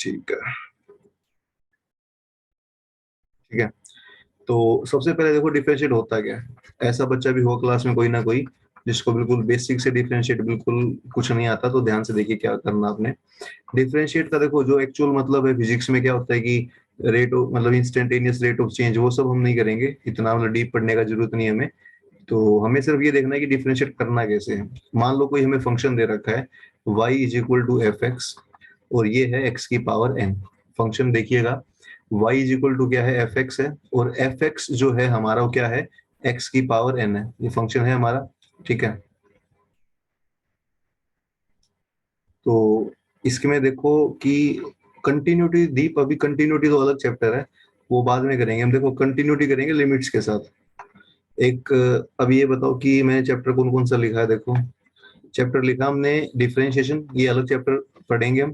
ठीक है, ठीक है। तो सबसे पहले देखो डिफरेंशिएट होता क्या है। ऐसा बच्चा भी हो क्लास में कोई ना कोई जिसको बिल्कुल बेसिक से डिफरेंशिएट बिल्कुल कुछ नहीं आता, तो ध्यान से देखिए क्या करना आपने। डिफरेंशिएट का देखो जो एक्चुअल मतलब है फिजिक्स में क्या होता है कि रेट ऑफ मतलब इंस्टेंटेनियस रेट ऑफ चेंज, वो सब हम नहीं करेंगे, इतना मतलब डीप पढ़ने का जरूरत नहीं है हमें। तो हमें सिर्फ ये देखना है कि डिफरेंशिएट करना कैसे है। मान लो कोई हमें फंक्शन दे रखा है y is equal to f x, और ये है x की पावर n। फंक्शन देखिएगा, y इज इक्वल टू क्या है, एफ एक्स है, और एफ एक्स जो है हमारा वो क्या है, x की पावर n है। ये फंक्शन है हमारा, ठीक है। तो इसमें देखो कि कंटिन्यूटी दीप, अभी कंटिन्यूटी तो अलग चैप्टर है, वो बाद में करेंगे हम। देखो कंटिन्यूटी करेंगे लिमिट्स के साथ। एक अभी ये बताओ कि मैंने चैप्टर कौन कौन सा लिखा है। देखो चैप्टर लिखा हमने डिफरेंशिएशन, ये अलग चैप्टर पढ़ेंगे हम।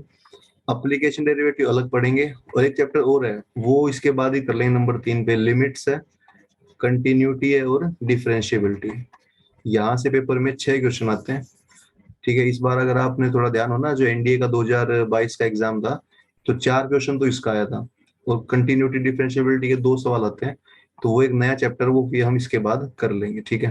एप्लीकेशन डेरिवेटिव अलग पढ़ेंगे, और एक चैप्टर और है वो इसके बाद ही कर लेंगे, नंबर 3 पे। लिमिट्स है, कंटिन्यूटी है, और डिफरेंशिएबिलिटी। यहाँ से पेपर में 6 क्वेश्चन आते हैं, ठीक है। इस बार अगर आपने थोड़ा ध्यान हो ना, जो एनडीए का 2022 का एग्जाम था, तो 4 क्वेश्चन तो इसका आया था, और कंटिन्यूटी डिफरेंशिएबिलिटी के 2 सवाल आते हैं। तो वो एक नया चैप्टर, वो फिर हम इसके बाद कर लेंगे, ठीक है।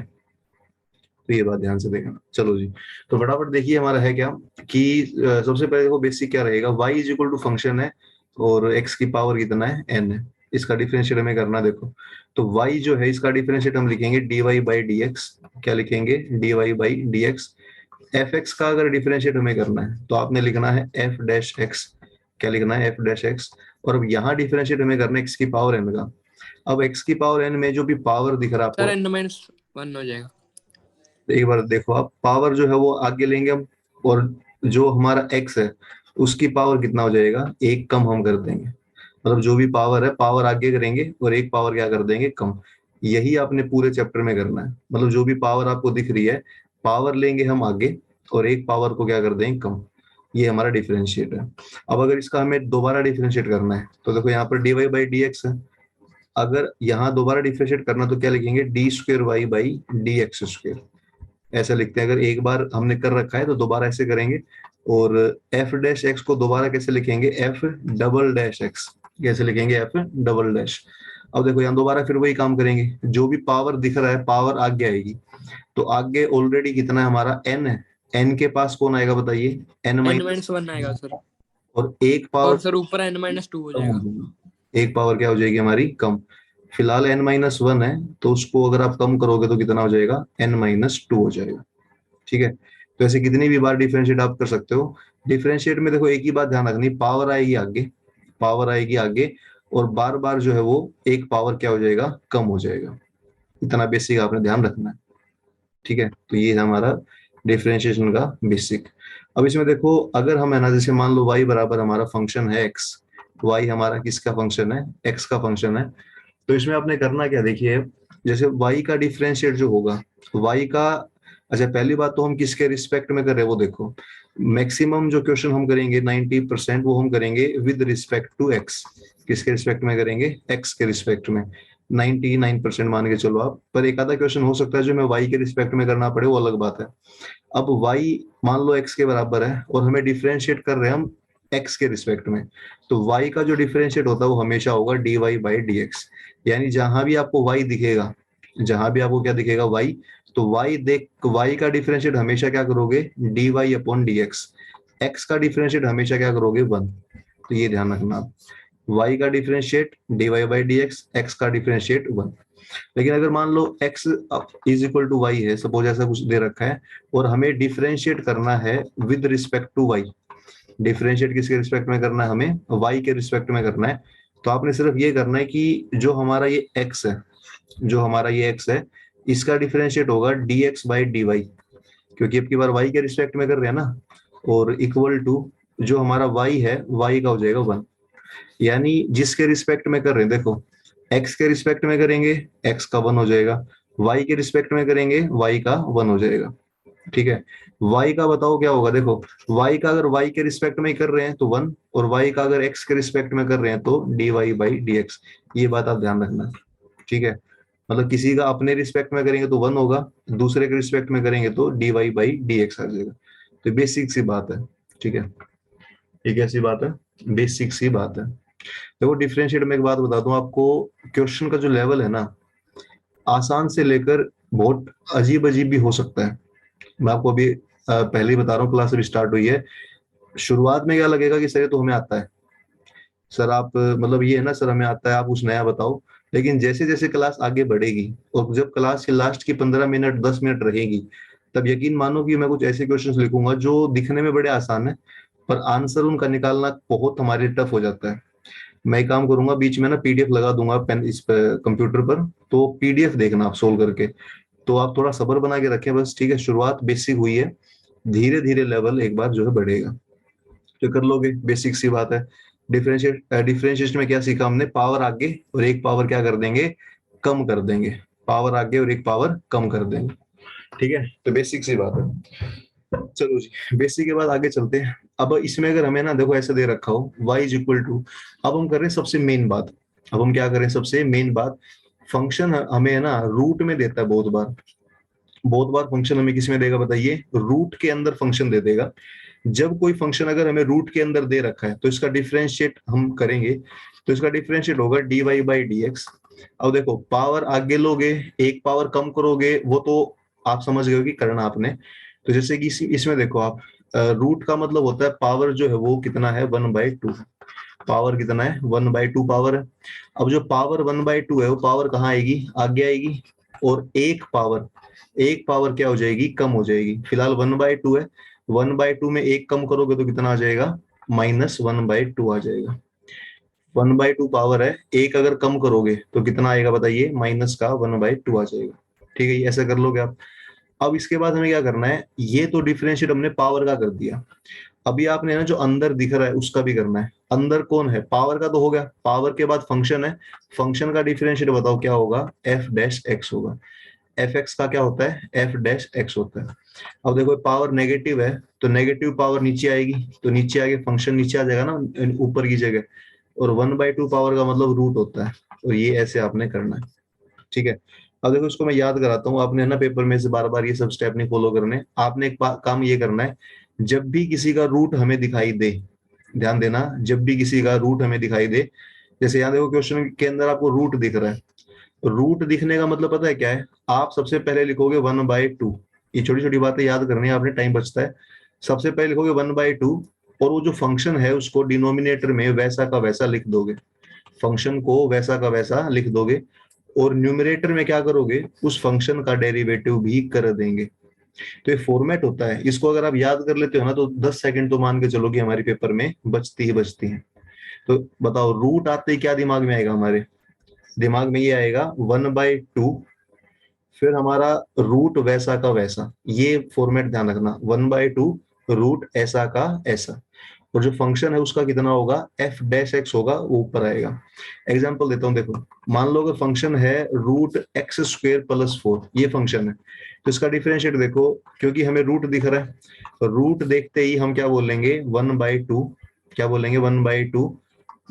तो ये बात ध्यान से देखना। चलो जी, तो फटाफट देखिए हमारा है क्या कि सबसे पहले देखो बेसिक क्या रहेगा, y is equal to function है, और x की पावर कितना है, n है। इसका डिफरेंशिएट हमें करना, देखो। तो y जो है इसका डिफरेंशिएट हम लिखेंगे dy बाई dx। क्या लिखेंगे, dy बाई dx। fx का अगर डिफरेंशिएट हमें करना है तो आपने लिखना है f डैश x। क्या लिखना है, f डैश x। और अब यहाँ डिफरेंशिएट हमें करना है x की पावर n का। अब x की पावर n में जो भी पावर दिख रहा है सर आपको, n-1 हो जाएगा। एक बार देखो आप, पावर जो है वो आगे लेंगे हम, और जो हमारा x है उसकी पावर कितना हो जाएगा, एक कम हम कर देंगे। मतलब जो भी पावर है, पावर आगे करेंगे और एक पावर क्या कर देंगे, कम। यही आपने पूरे चैप्टर में करना है। मतलब जो भी पावर आपको दिख रही है, पावर लेंगे हम आगे, और एक पावर को क्या कर देंगे, कम। ये हमारा डिफरेंशिएट है। अब अगर इसका हमें दोबारा डिफरेंशिएट करना है, तो देखो यहाँ पर dy बाई डी एक्स है। अगर यहाँ दोबारा डिफरेंशिएट करना तो क्या लिखेंगे, d square y by d x square. ऐसा लिखते हैं। अगर एक बार हमने कर रखा है तो दोबारा ऐसे करेंगे। और एफ डैश एक्स को दोबारा कैसे लिखेंगे, एफ डबल डैश एक्स। कैसे लिखेंगे, एफ डबल डैश। अब देखो यहाँ दोबारा फिर वही काम करेंगे, जो भी पावर दिख रहा है पावर आगे आएगी। तो आगे ऑलरेडी कितना है हमारा, एन है। एन के पास कौन आएगा बताइए, एन माइनस। n-1 आएगा सर, और एक पावर और सर ऊपर n-2 हो कम हो जाएगा। जाएगी। एक पावर क्या हो जाएगी हमारी, कम। फिलहाल एन माइनस वन है, तो उसको अगर आप कम करोगे तो कितना हो जाएगा, एन माइनस टू हो जाएगा, ठीक है। तो ऐसे कितनी भी बार डिफरेंशिएट आप कर सकते हो। डिफरेंशिएट में देखो एक ही बात ध्यान रखनी, पावर आएगी आगे, पावर आएगी आगे, और बार बार जो है वो एक पावर क्या हो जाएगा, कम हो जाएगा। इतना बेसिक आपने ध्यान रखना है, ठीक है। तो ये है हमारा डिफरेंशिएशन का बेसिक। अब इसमें देखो, अगर हम है ना, जैसे मान लो y बराबर हमारा फंक्शन है x, y हमारा किसका फंक्शन है, x का फंक्शन है। तो इसमें आपने करना क्या, देखिए जैसे y का डिफरेंशिएट जो होगा, y का, अच्छा पहली बात तो हम किसके रिस्पेक्ट में कर रहे हैं वो देखो। मैक्सिमम जो क्वेश्चन हम करेंगे 90% वो हम करेंगे विद रिस्पेक्ट टू x। किसके रिस्पेक्ट में करेंगे, x के रिस्पेक्ट में। 99% मान के चलो आप, पर एक आधा क्वेश्चन हो सकता है जो हमें y के रिस्पेक्ट में करना पड़े, वो अलग बात है। अब y मान लो x के बराबर है, और हमें डिफरेंशिएट कर रहे हैं हम x के रिस्पेक्ट में। तो y का जो डिफरेंशिएट होता है वो हमेशा होगा dy बाई डी एक्स। यानी जहां भी आपको y दिखेगा, जहां भी आपको क्या दिखेगा, y, तो y देख, y का डिफरेंशिएट हमेशा क्या करोगे, dy upon D x. x का डिफरेंशिएट हमेशा क्या करोगे, 1। तो ये ध्यान रखना आप, y का differentiate dy by d x, x का डिफरेंशिएट 1। लेकिन अगर मान लो x is equal to y है, सपोज ऐसा कुछ दे रखा है, और हमें डिफरेंशिएट करना है with respect to y। Differentiate किसके रिस्पेक्ट में करना है, हमें y के रिस्पेक्ट में करना है। तो आपने सिर्फ ये करना है कि जो हमारा ये x है, जो हमारा ये x है, इसका डिफरेंशिएट होगा dx बाई dy, क्योंकि अब की बार y के रिस्पेक्ट में कर रहे हैं ना। और इक्वल टू जो हमारा y है, y का हो जाएगा 1। यानी जिसके रिस्पेक्ट में कर रहे हैं, देखो x के रिस्पेक्ट में करेंगे x का 1 हो जाएगा, y के रिस्पेक्ट में करेंगे y का 1 हो जाएगा, ठीक है। y का बताओ क्या होगा, देखो y का अगर y के रिस्पेक्ट में कर रहे हैं तो 1, और y का अगर x के रिस्पेक्ट में कर रहे हैं तो dy बाई डी एक्स। ये बात आप ध्यान रखना, ठीक है। मतलब किसी का अपने रिस्पेक्ट में करेंगे तो 1 होगा, दूसरे के रिस्पेक्ट में करेंगे तो dy बाई डी एक्स आ जाएगा। तो बेसिक सी बात है, ठीक है। ये कैसी बात है, बेसिक सी बात है। देखो डिफरेंशिएट में एक बात बता दूं आपको, क्वेश्चन का जो लेवल है ना, आसान से लेकर बहुत अजीब अजीब भी हो सकता है। मैं आपको अभी पहले ही बता रहा हूँ, क्लास अभी स्टार्ट हुई है। शुरुआत में क्या लगेगा कि सर ये तो हमें आता है, सर आप मतलब ये है ना सर हमें आता है, आप कुछ नया बताओ। लेकिन जैसे जैसे क्लास आगे बढ़ेगी और जब क्लास की लास्ट की 15 मिनट 10 मिनट रहेगी, तब यकीन मानो कि मैं कुछ ऐसे क्वेश्चंस लिखूंगा जो दिखने में बड़े आसान है, पर आंसर उनका निकालना बहुत हमारे टफ हो जाता है। मैं एक काम करूंगा, बीच में ना पीडीएफ लगा दूंगा पेन इस पे कंप्यूटर पर, तो पीडीएफ देखना आप सोल्व करके। तो आप थोड़ा सब्र बना के रखें बस, ठीक है। शुरुआत बेसिक हुई है, धीरे धीरे लेवल एक बार जो है बढ़ेगा, तो कर लोगे, बेसिक सी बात है। डिफरेंशिएशन में क्या सीखा हमने, पावर आगे और एक पावर क्या कर देंगे, कम कर देंगे। पावर आगे और एक पावर कम कर देंगे, ठीक है। तो बेसिक सी बात है। चलो जी, बेसिक के बाद आगे चलते हैं। अब इसमें अगर हमें ना देखो ऐसे दे रखा हो y इज इक्वल टू, अब हम कर रहे हैं सबसे मेन बात। अब हम क्या करें, सबसे मेन बात, फंक्शन हमें है ना रूट में देता है बहुत बार। बहुत बार फंक्शन हमें किस में देगा बताइए, रूट के अंदर फंक्शन दे देगा। जब कोई फंक्शन अगर हमें रूट के अंदर दे रखा है तो इसका डिफरेंशिएट हम करेंगे, तो इसका डिफरेंशिएट होगा dy बाई डी एक्स। अब देखो पावर आगे लोगे, एक पावर कम करोगे, वो तो आप समझ गए हो कि करना आपने। तो जैसे कि इसमें देखो आप, रूट का मतलब होता है पावर जो है वो कितना है, 1/2। पावर कितना है, 1/2 पावर है। अब जो पावर 1/2 है वो पावर कहाँ आएगी, आगे आएगी। और एक पावर क्या हो जाएगी, कम हो जाएगी। फिलहाल 1/2 है, 1/2 में एक कम करोगे तो कितना आ जाएगा, -1/2 आ जाएगा। 1/2 पावर है, एक अगर कम करोगे तो कितना आएगा बताइए, माइनस का 1/2 आ जाएगा। ठीक है, ये ऐसा कर लोगे आप। अब इसके बाद हमें क्या करना है, ये तो डिफरेंशिएट हमने पावर का कर दिया। अभी आपने ना जो अंदर दिख रहा है उसका भी करना है। अंदर कौन है, पावर का तो हो गया, पावर के बाद फंक्शन है, फंक्शन का डिफरेंशिएट बताओ क्या होगा, एफ डैश एक्स होगा। एफ एक्स का क्या होता है, एफ डैश एक्स होता है। अब देखो पावर नेगेटिव है, तो नेगेटिव पावर नीचे आएगी, तो नीचे आगे फंक्शन नीचे आ जाएगा ना ऊपर की जगह। और 1/2 पावर का मतलब रूट होता है, तो ये ऐसे आपने करना है, ठीक है। अब देखो इसको मैं याद कराता हूँ, आपने ना पेपर में से बार बार ये सब स्टेप नहीं फॉलो करने। आपने एक काम ये करना है, जब भी किसी का रूट हमें दिखाई दे, ध्यान देना, जब भी किसी का रूट हमें दिखाई दे, जैसे यहाँ देखो क्वेश्चन के अंदर आपको रूट दिख रहा है, रूट दिखने का मतलब पता है क्या है, आप सबसे पहले लिखोगे 1/2। ये छोटी छोटी बातें याद करनी है आपने, टाइम बचता है। सबसे पहले लिखोगे 1/2, और वो जो फंक्शन है उसको डिनोमिनेटर में वैसा का वैसा लिख दोगे, फंक्शन को वैसा का वैसा लिख दोगे। और न्यूमरेटर में क्या करोगे, उस फंक्शन का डेरिवेटिव भी कर देंगे। तो ये फॉर्मेट होता है, इसको अगर आप याद कर लेते हो ना तो 10 सेकंड तो मान के चलो कि हमारे पेपर में बचती ही बचती है। तो बताओ रूट आते ही क्या दिमाग में आएगा, हमारे दिमाग में ये आएगा 1/2, फिर हमारा रूट वैसा का वैसा, ये फॉर्मेट ध्यान रखना, 1/2 रूट ऐसा का ऐसा। और जो फंक्शन है उसका कितना होगा, एफ डैश एक्स होगा, वो ऊपर आएगा। एग्जांपल देता हूँ, देखो मान लो कि फंक्शन है रूट एक्स स्क्वेयर प्लस 4, ये फंक्शन है। तो इसका डिफरेंशिएट देखो, क्योंकि हमें रूट दिख रहा है, तो रूट देखते ही हम क्या बोलेंगे, 1/2। क्या बोलेंगे, 1/2।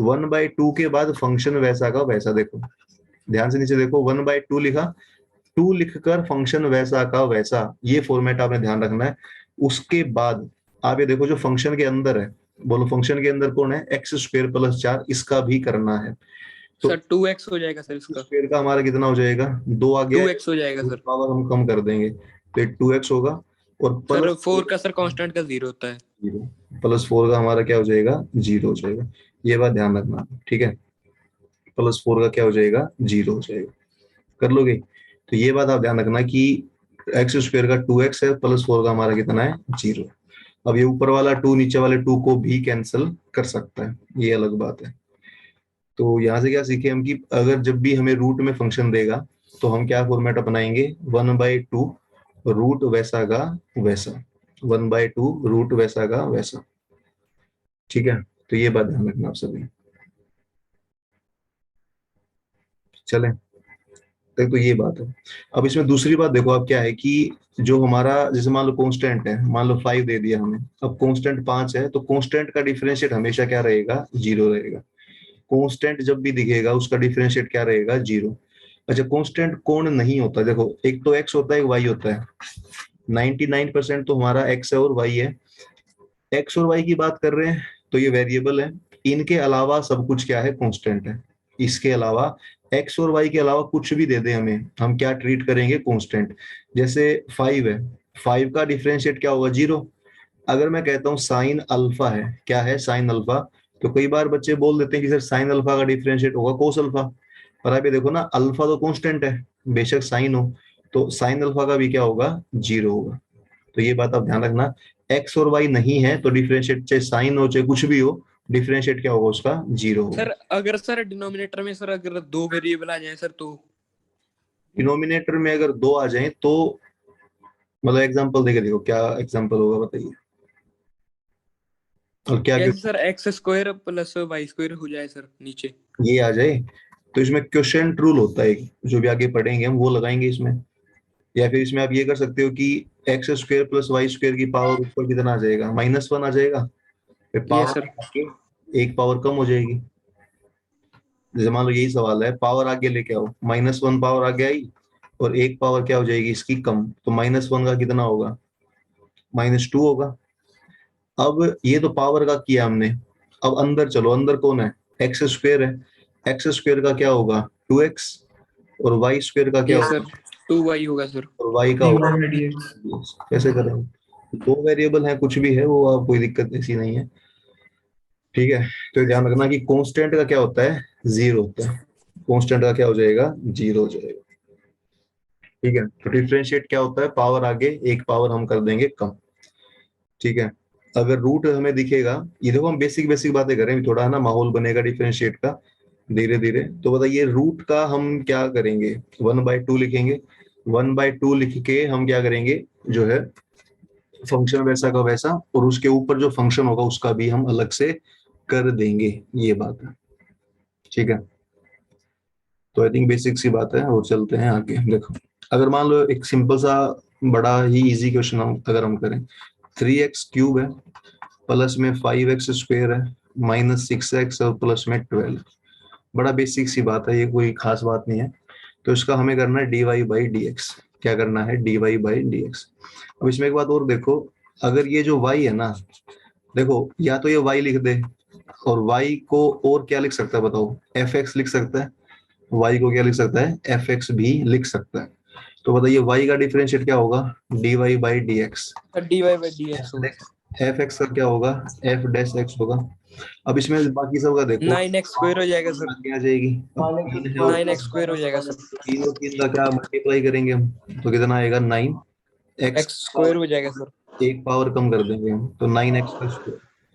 1/2 के बाद फंक्शन वैसा का वैसा, देखो ध्यान से नीचे देखो, 1/2 लिखा, 2 लिखकर फंक्शन वैसा का वैसा, ये फॉर्मेट आपने ध्यान रखना है। उसके बाद आप ये देखो जो फंक्शन के अंदर है, बोलो फंक्शन के अंदर कौन है, एक्स स्क्वेयर प्लस 4, इसका भी करना है। तो सर 2x हो जाएगा सर इसका, स्क्वेयर का हमारा कितना हो जाएगा, 2 आ गया है, 2x हो जाएगा तो सर। पावर हम कम कर देंगे, तो 2x होगा। और सर प्लस 4 का सर कांस्टेंट का 0 होता है। 0, +4 का हमारा क्या हो जाएगा, 0 हो जाएगा। ये बात ध्यान रखना, ठीक है। +4 का क्या हो जाएगा, 0 हो जाएगा। कर लोगे, तो ये बात आप ध्यान रखना कि एक्स स्क्वेयर का 2x है, +4 का हमारा कितना है, 0। अब ये ऊपर वाला 2 नीचे वाले 2 को भी कैंसिल कर सकता है, ये अलग बात है। तो यहाँ से क्या सीखे हम कि अगर जब भी हमें रूट में फंक्शन देगा तो हम क्या फॉर्मेट अपनाएंगे, 1/2 रूट वैसा का वैसा, 1/2 रूट वैसा का वैसा, ठीक है। तो ये बात ध्यान रखना आप सभी। चलें, तो ये बात है। अब इसमें दूसरी बात देखो आप क्या है कि जो हमारा जैसे मान लो कांस्टेंट है, मान लो 5 दे दिया हमें, अब कांस्टेंट 5 है, तो कांस्टेंट का डिफरेंशिएट हमेशा क्या रहेगा, 0 रहेगा। कांस्टेंट जब भी दिखेगा उसका डिफरेंशिएट क्या रहेगा, 0। अच्छा कांस्टेंट कौन नहीं होता, देखो एक तो एक्स होता है, एक वाई होता है। 99% तो हमारा एक्स है और वाई है। एक्स और वाई की बात कर रहे हैं तो ये वेरिएबल है, इनके अलावा सब कुछ क्या है, कांस्टेंट है। इसके अलावा एक्स और वाई के अलावा कुछ भी दे दे हमें, हम क्या ट्रीट करेंगे, कांस्टेंट। जैसे 5 है, 5 का डिफरेंशिएट क्या होगा, 0। अगर मैं कहता हूँ साइन अल्फा है, क्या है साइन अल्फा, तो कई बार बच्चे बोल देते हैं कि सर साइन अल्फा का डिफरेंशिएट होगा कोस अल्फा। पर आप ये देखो ना, अल्फा तो कांस्टेंट है, बेशक साइन हो, तो साइन अल्फा का भी क्या होगा, 0 होगा। तो ये बात आप ध्यान रखना, एक्स और वाई नहीं है तो डिफरेंशिएट चाहे साइन हो चाहे कुछ भी हो, डिफरेंशिएट क्या होगा उसका, 0 होगा। सर अगर सर डिनोमिनेटर में सर अगर दो वेरिएबल आ जाए सर तो? डिनोमिनेटर में अगर 2 आ जाए तो, मतलब एग्जांपल देके देखो क्या एग्जांपल होगा बताइए, और क्या जैसे sir x square plus y square हो जाए सर नीचे। ये आ जाए, तो इसमें क्वेश्चन रूल होता है, जो भी आगे पढ़ेंगे हम वो लगाएंगे इसमें। या फिर इसमें आप ये कर सकते हो कि x square plus y square की पावर ऊपर कितना आ जाएगा, -1 आ जाएगा, फिर ये पावर सर आगे एक पावर कम हो जाएगी। जैसे मान लो यही सवाल है, पावर आगे लेके आओ, -1 पावर आगे आई और एक पावर क्या हो जाएगी इसकी कम, तो -1 का कितना होगा, -2 होगा। अब ये तो पावर का किया हमने, अब अंदर चलो, अंदर कौन है, एक्स स्क्वायर है, एक्स स्क्वायर का क्या होगा, 2x, और वाई स्क्वायर का क्या ये होगा, सर 2y होगा सर। और वाई का होगा, कैसे करेंगे, दो वेरिएबल है कुछ भी है वो, आप कोई दिक्कत ऐसी नहीं है। ठीक है, तो ध्यान रखना कि कांस्टेंट का क्या होता है, 0 होता है, कांस्टेंट का क्या हो जाएगा, 0 हो जाएगा। ठीक है, तो डिफरेंशिएट क्या होता है, पावर आगे एक पावर हम कर देंगे कम। ठीक है, अगर रूट हमें दिखेगा, ये देखो हम बेसिक बेसिक बातें करें, थोड़ा है ना माहौल बनेगा डिफरेंशिएट का धीरे धीरे। तो बताइए रूट का हम क्या करेंगे, 1/2 लिखेंगे, 1/2 लिख के हम क्या करेंगे, जो है फंक्शन वैसा का वैसा, और उसके ऊपर जो फंक्शन होगा उसका भी हम अलग से कर देंगे, ये बात है। ठीक है, तो आई थिंक बेसिक सी बात है, और चलते हैं आगे। देखो, अगर मान लो एक सिंपल सा बड़ा ही इजी क्वेश्चन हम अगर हम करें, 3x³ है, प्लस में 5x² है, -6x और प्लस में 12। बड़ा बेसिक सी बात है, ये कोई खास बात नहीं है। तो इसका हमें करना है dy/dx। क्या करना है, dy/dx। अब इसमें एक बात और देखो, अगर ये जो y है ना, देखो या तो ये y लिख दे, और y को और क्या लिख सकता है बताओ, fx लिख सकता है, y को क्या लिख सकता है, fx भी लिख सकता है। तो बताइए y का डिफरेंशिएट क्या होगा, dy/dx। सर dy/dx होगा सर। एफ एक्स का क्या होगा, f' होगा। अब इसमें बाकी सब का देखो, 9x² हो जाएगा सर। आगे आ जाएगी, अब 3 है और 9x² हो जाएगा सर। 3 और 3 का क्या मल्टीप्लाई करेंगे हम, तो कितना आएगा, 9x। x² हो जाएगा सर। एक पावर कम कर देंगे हम, तो 9x²।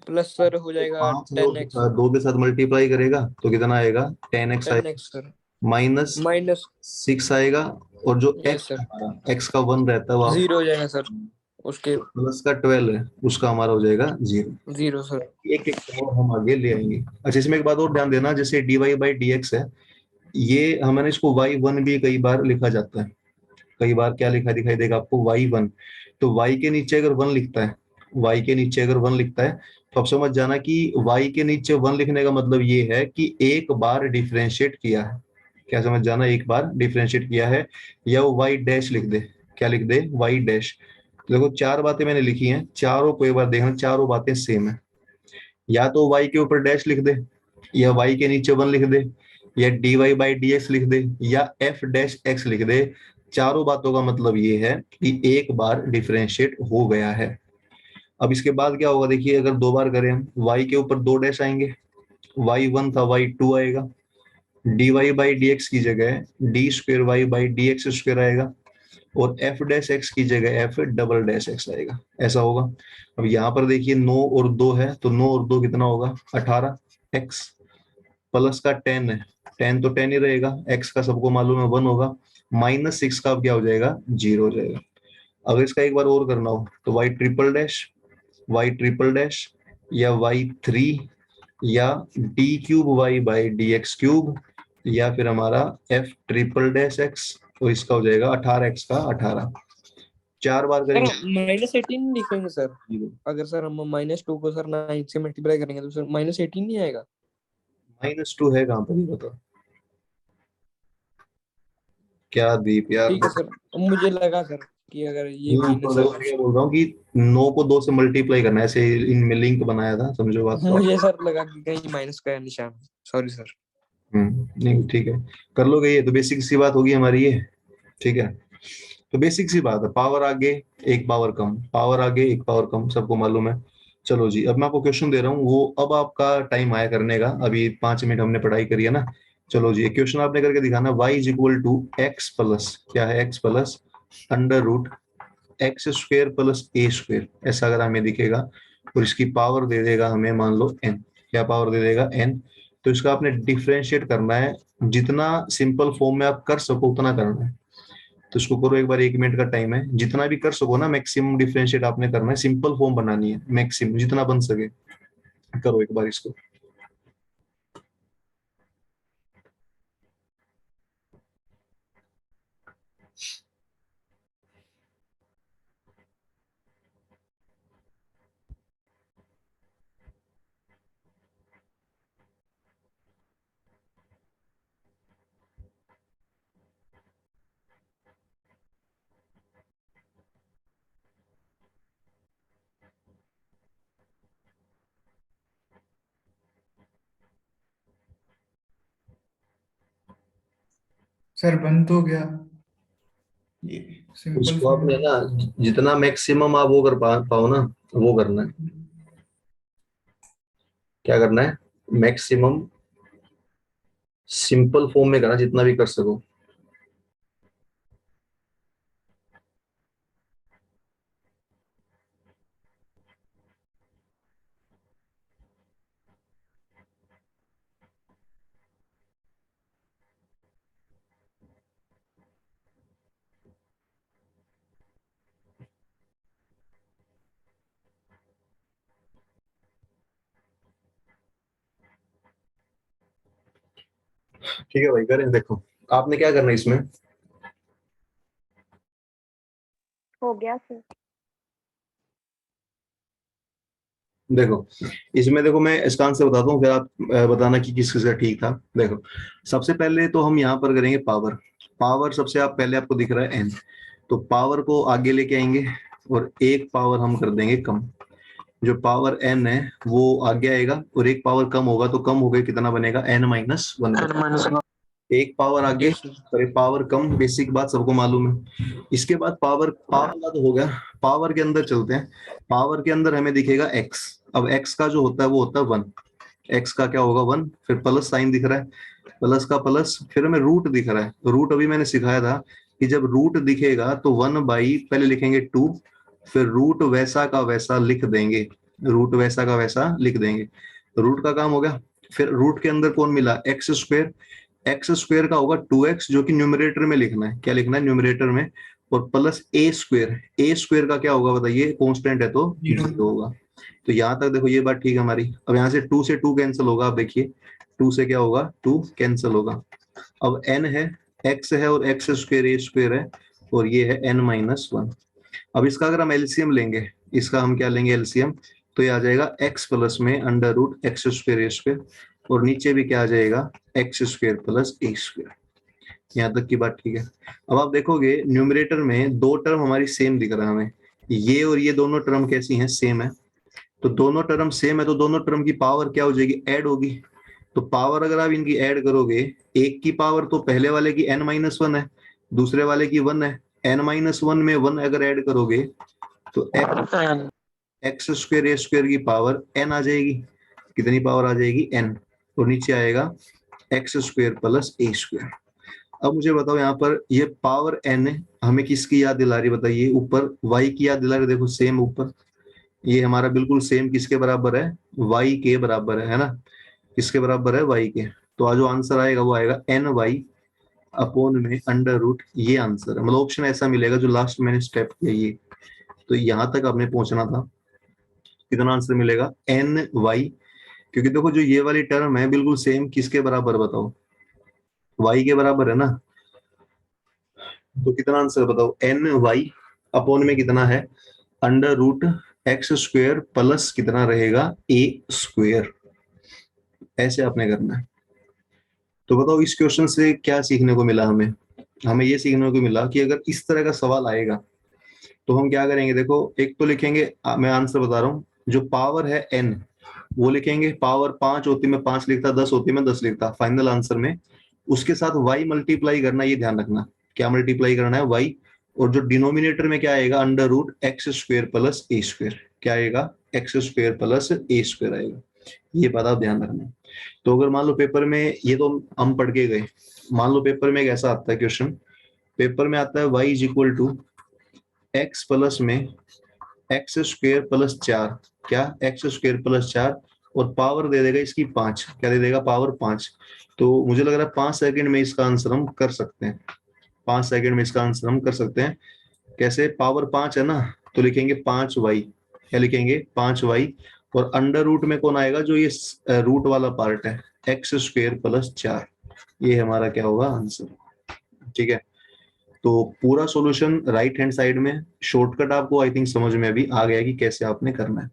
प्लस सर हो जाएगा 5 है 10x। और 2 के साथ मल्टीप्लाई करेगा तो कितना आएगा, 10x आएगा, 10x सर। Minus minus. 6 आएगा, और जो ये x सर हमारा x का 1 रहता है वो 0 हो जाएगा सर उसके। प्लस का 12 है, उसका हमारा हो जाएगा 0। 0 सर। एक एक और हम आगे ले आएंगे। अच्छा, इसमें एक बात और ध्यान देना, जैसे dy/dx है, ये हमारे इसको y1 भी कई बार लिखा जाता है, कई बार क्या लिखा दिखाई देगा आपको, y1। तो y के नीचे अगर 1 लिखता है, y के नीचे अगर 1 लिखता है, तो आप समझ जाना कि y के नीचे 1 लिखने का मतलब ये है कि एक बार डिफरेंशिएट किया है। क्या समझ जाना, एक बार डिफरेंशिएट किया है, या वो y' लिख दे, क्या लिख दे, y'। देखो 4 बातें मैंने लिखी हैं, चारों को एक बार देखना, चारों बातें सेम है। या तो y के ऊपर डैश लिख दे, या y के नीचे 1 लिख दे, या dy/dx लिख दे, या f' लिख दे। चारों बातों का मतलब ये है कि एक बार डिफरेंशिएट हो गया है। अब इसके बाद क्या होगा, देखिए अगर 2 बार करें हम, y के ऊपर 2 डैश आएंगे, y1 था y2 आएगा, dy/dx की जगह d²y/dx² आएगा, और f' की जगह f"x आएगा, ऐसा होगा। अब यहाँ पर देखिए 9 और 2 है, तो 9 और 2 कितना होगा, 18x, प्लस का 10 है, 10 तो 10 ही रहेगा, x का सबको मालूम है 1 होगा, -6 का अब क्या हो जाएगा, 0 हो जाएगा। अगर इसका एक बार और करना हो तो y', या y3, या d³y/dx³, या फिर हमारा f''x, तो इसका हो जाएगा 18x का 18। 4 बार सर करेंगे, -18 लिखेंगे सर। अगर सर हम -2 को सर 9 से मल्टीप्लाई करेंगे तो सर -18 नहीं आएगा? -2 है कहाँ पर, ये बताओ। क्या दीप यार, ठीक है सर, मुझे लगा सर। कि अगर ये माइनस तो है मैं क्या बोल रहा हूँ कि 9 को 2 से मल्टीप्लाई करना है, ऐसे इनमें लिंक बनाया था, समझो बात को। मुझे सर लगा कि कहीं माइनस का है निशान, सॉरी सर। नहीं ठीक है, कर लोगे ये तो बेसिक सी बात होगी हमारी ये। ठीक है, तो बेसिक सी बात है, पावर आगे एक पावर कम, पावर आगे एक पावर कम, सबको मालूम है। चलो जी, अब मैं आपको क्वेश्चन दे रहा हूँ, वो अब आपका टाइम आया करने का, अभी 5 मिनट हमने पढ़ाई करी है ना। चलो जी, एक क्वेश्चन आपने करके दिखाना, y is equal to x plus, क्या है, x plus under root x square plus a square, ऐसा अगर हमें दिखेगा, और इसकी पावर दे देगा हमें मान लो n, क्या पावर दे देगा n, तो इसका आपने डिफरेंशिएट करना है, जितना सिंपल फॉर्म में आप कर सको उतना करना है। तो इसको करो एक बार, 1 मिनट का टाइम है, जितना भी कर सको ना मैक्सिमम डिफरेंशिएट आपने करना है, सिंपल फॉर्म बनानी है, मैक्सिमम जितना बन सके करो एक बार इसको। सर बन तो गया ये सिंपल उसको फॉर्म आपने में। ना जितना मैक्सिमम आप वो कर पाओ ना, वो करना है, क्या करना है, मैक्सिमम सिंपल फॉर्म में करना जितना भी कर सको। ठीक है भाई, करें, देखो आपने क्या करना है इसमें, हो गया सर। देखो इसमें, देखो मैं इसका आंसर बताता हूँ, फिर आप बताना कि किस किस का ठीक था। देखो सबसे पहले तो हम यहाँ पर करेंगे पावर, पावर सबसे आप पहले आपको दिख रहा है एन, तो पावर को आगे लेके आएंगे और एक पावर हम कर देंगे कम, जो पावर एन है वो आगे आएगा, और एक पावर कम होगा तो कम हो गया, कितना बनेगा, एन माइनस वन। एक पावर आगे यस सर। और एक पावर कम, बेसिक बात सबको मालूम है। इसके बाद पावर, पावर का तो हो गया, पावर के अंदर चलते हैं, पावर के अंदर हमें दिखेगा एक्स, अब एक्स का जो होता है वो होता है 1, एक्स का क्या होगा 1, फिर प्लस साइन दिख रहा है, प्लस का प्लस, फिर हमें रूट दिख रहा है, तो रूट अभी मैंने सिखाया था कि जब रूट दिखेगा तो 1 बाई पहले लिखेंगे 2, फिर रूट वैसा का वैसा लिख देंगे, रूट वैसा का वैसा लिख देंगे, रूट का काम हो गया। फिर रूट के अंदर कौन मिला, एक्स स्क्वेयर, एक्स स्क्वेयर का होगा 2x, जो कि न्यूमरेटर में लिखना है, क्या लिखना है न्यूमरेटर में, और plus a square, A square का क्या होगा बताइए, कांस्टेंट है तो जीरो होगा। तो यहाँ तक देखो ये बात ठीक है हमारी। अब यहाँ से 2 से 2 कैंसिल होगा, आप देखिए 2 से क्या होगा, 2 कैंसिल होगा। अब n है, x है, और एक्स स्क्वेयर ए स्क्वेयर है, और ये है n माइनस वन। अब इसका अगर हम एलसीएम लेंगे, इसका हम क्या लेंगे एलसीएम, तो ये आ जाएगा x प्लस में अंडर रूट एक्स स्क्वेयर ए स्क्वेयर, और नीचे भी क्या आ जाएगा, x square plus a square. यहाँ तक की बात ठीक है। अब आप देखोगे न्यूमरेटर में दो टर्म हमारी सेम दिख रहा है हमें, ये और ये दोनों टर्म कैसी हैं, सेम है, तो दोनों टर्म सेम है, तो दोनों टर्म की पावर क्या हो जाएगी, ऐड होगी। तो पावर अगर आप इनकी ऐड करोगे, एक की पावर तो पहले वाले की n-1 है, दूसरे वाले की 1 है, n-1 में 1 अगर ऐड करोगे तो एक्स स्क्वेयर ए स्क्वेयर की पावर n आ जाएगी, कितनी पावर आ जाएगी, n, और नीचे आएगा x square plus a square. अब मुझे बताओ यहाँ पर ये पावर n हमें किसकी याद दिला रही है बताइए, ऊपर y की याद दिला रही है, देखो सेम ऊपर, ये हमारा बिल्कुल सेम किसके बराबर है, y के बराबर है ना, किसके बराबर है, y के। तो आज जो आंसर आएगा वो आएगा ny अपॉन में अंडर रूट, ये आंसर है, मतलब ऑप्शन ऐसा मिलेगा जो लास्ट मैंने स्टेप किया ये। तो यहाँ तक आपने पहुंचना था, कितना आंसर मिलेगा, ny, क्योंकि देखो जो ये वाली टर्म है बिल्कुल सेम किसके बराबर बताओ, y के बराबर है ना, तो कितना आंसर बताओ, ny अपॉन में कितना है, under root x square plus कितना रहेगा, ए स्क्वेयर, ऐसे आपने करना है। तो बताओ इस क्वेश्चन से क्या सीखने को मिला हमें, हमें ये सीखने को मिला कि अगर इस तरह का सवाल आएगा तो हम क्या करेंगे, देखो एक तो लिखेंगे, मैं आंसर बता रहा हूँ, जो पावर है n वो लिखेंगे, पावर 5 होती मैं 5 लिखता, 10 होती मैं 10 लिखता फाइनल आंसर में। उसके साथ y मल्टीप्लाई करना, ये ध्यान रखना, क्या मल्टीप्लाई करना है, y। और जो डिनोमिनेटर में क्या आएगा, under root x square plus a square, क्या आएगा, x square plus a square आएगा। ये बात आप ध्यान रखना। तो अगर मान लो पेपर में, ये तो हम पढ़ के गए, मान लो पेपर में एक ऐसा आता है क्वेश्चन, पेपर में आता है y is equal to x plus में एक्स स्क्वेयर प्लस 4, क्या एक्स स्क्वेयर प्लस 4, और पावर दे देगा इसकी 5, क्या दे देगा, पावर 5। तो मुझे लग रहा है 5 सेकंड में इसका आंसर हम कर सकते हैं, 5 सेकंड में इसका आंसर हम कर सकते हैं। कैसे, पावर 5 है ना, तो लिखेंगे 5y, क्या लिखेंगे, 5y, और अंडर रूट में कौन आएगा, जो ये रूट वाला पार्ट है, एक्स स्क्वेयर प्लस 4, ये हमारा क्या होगा आंसर। ठीक है, तो पूरा सॉल्यूशन राइट हैंड साइड में, शॉर्टकट आपको आई थिंक समझ में अभी आ गया कि कैसे आपने करना है।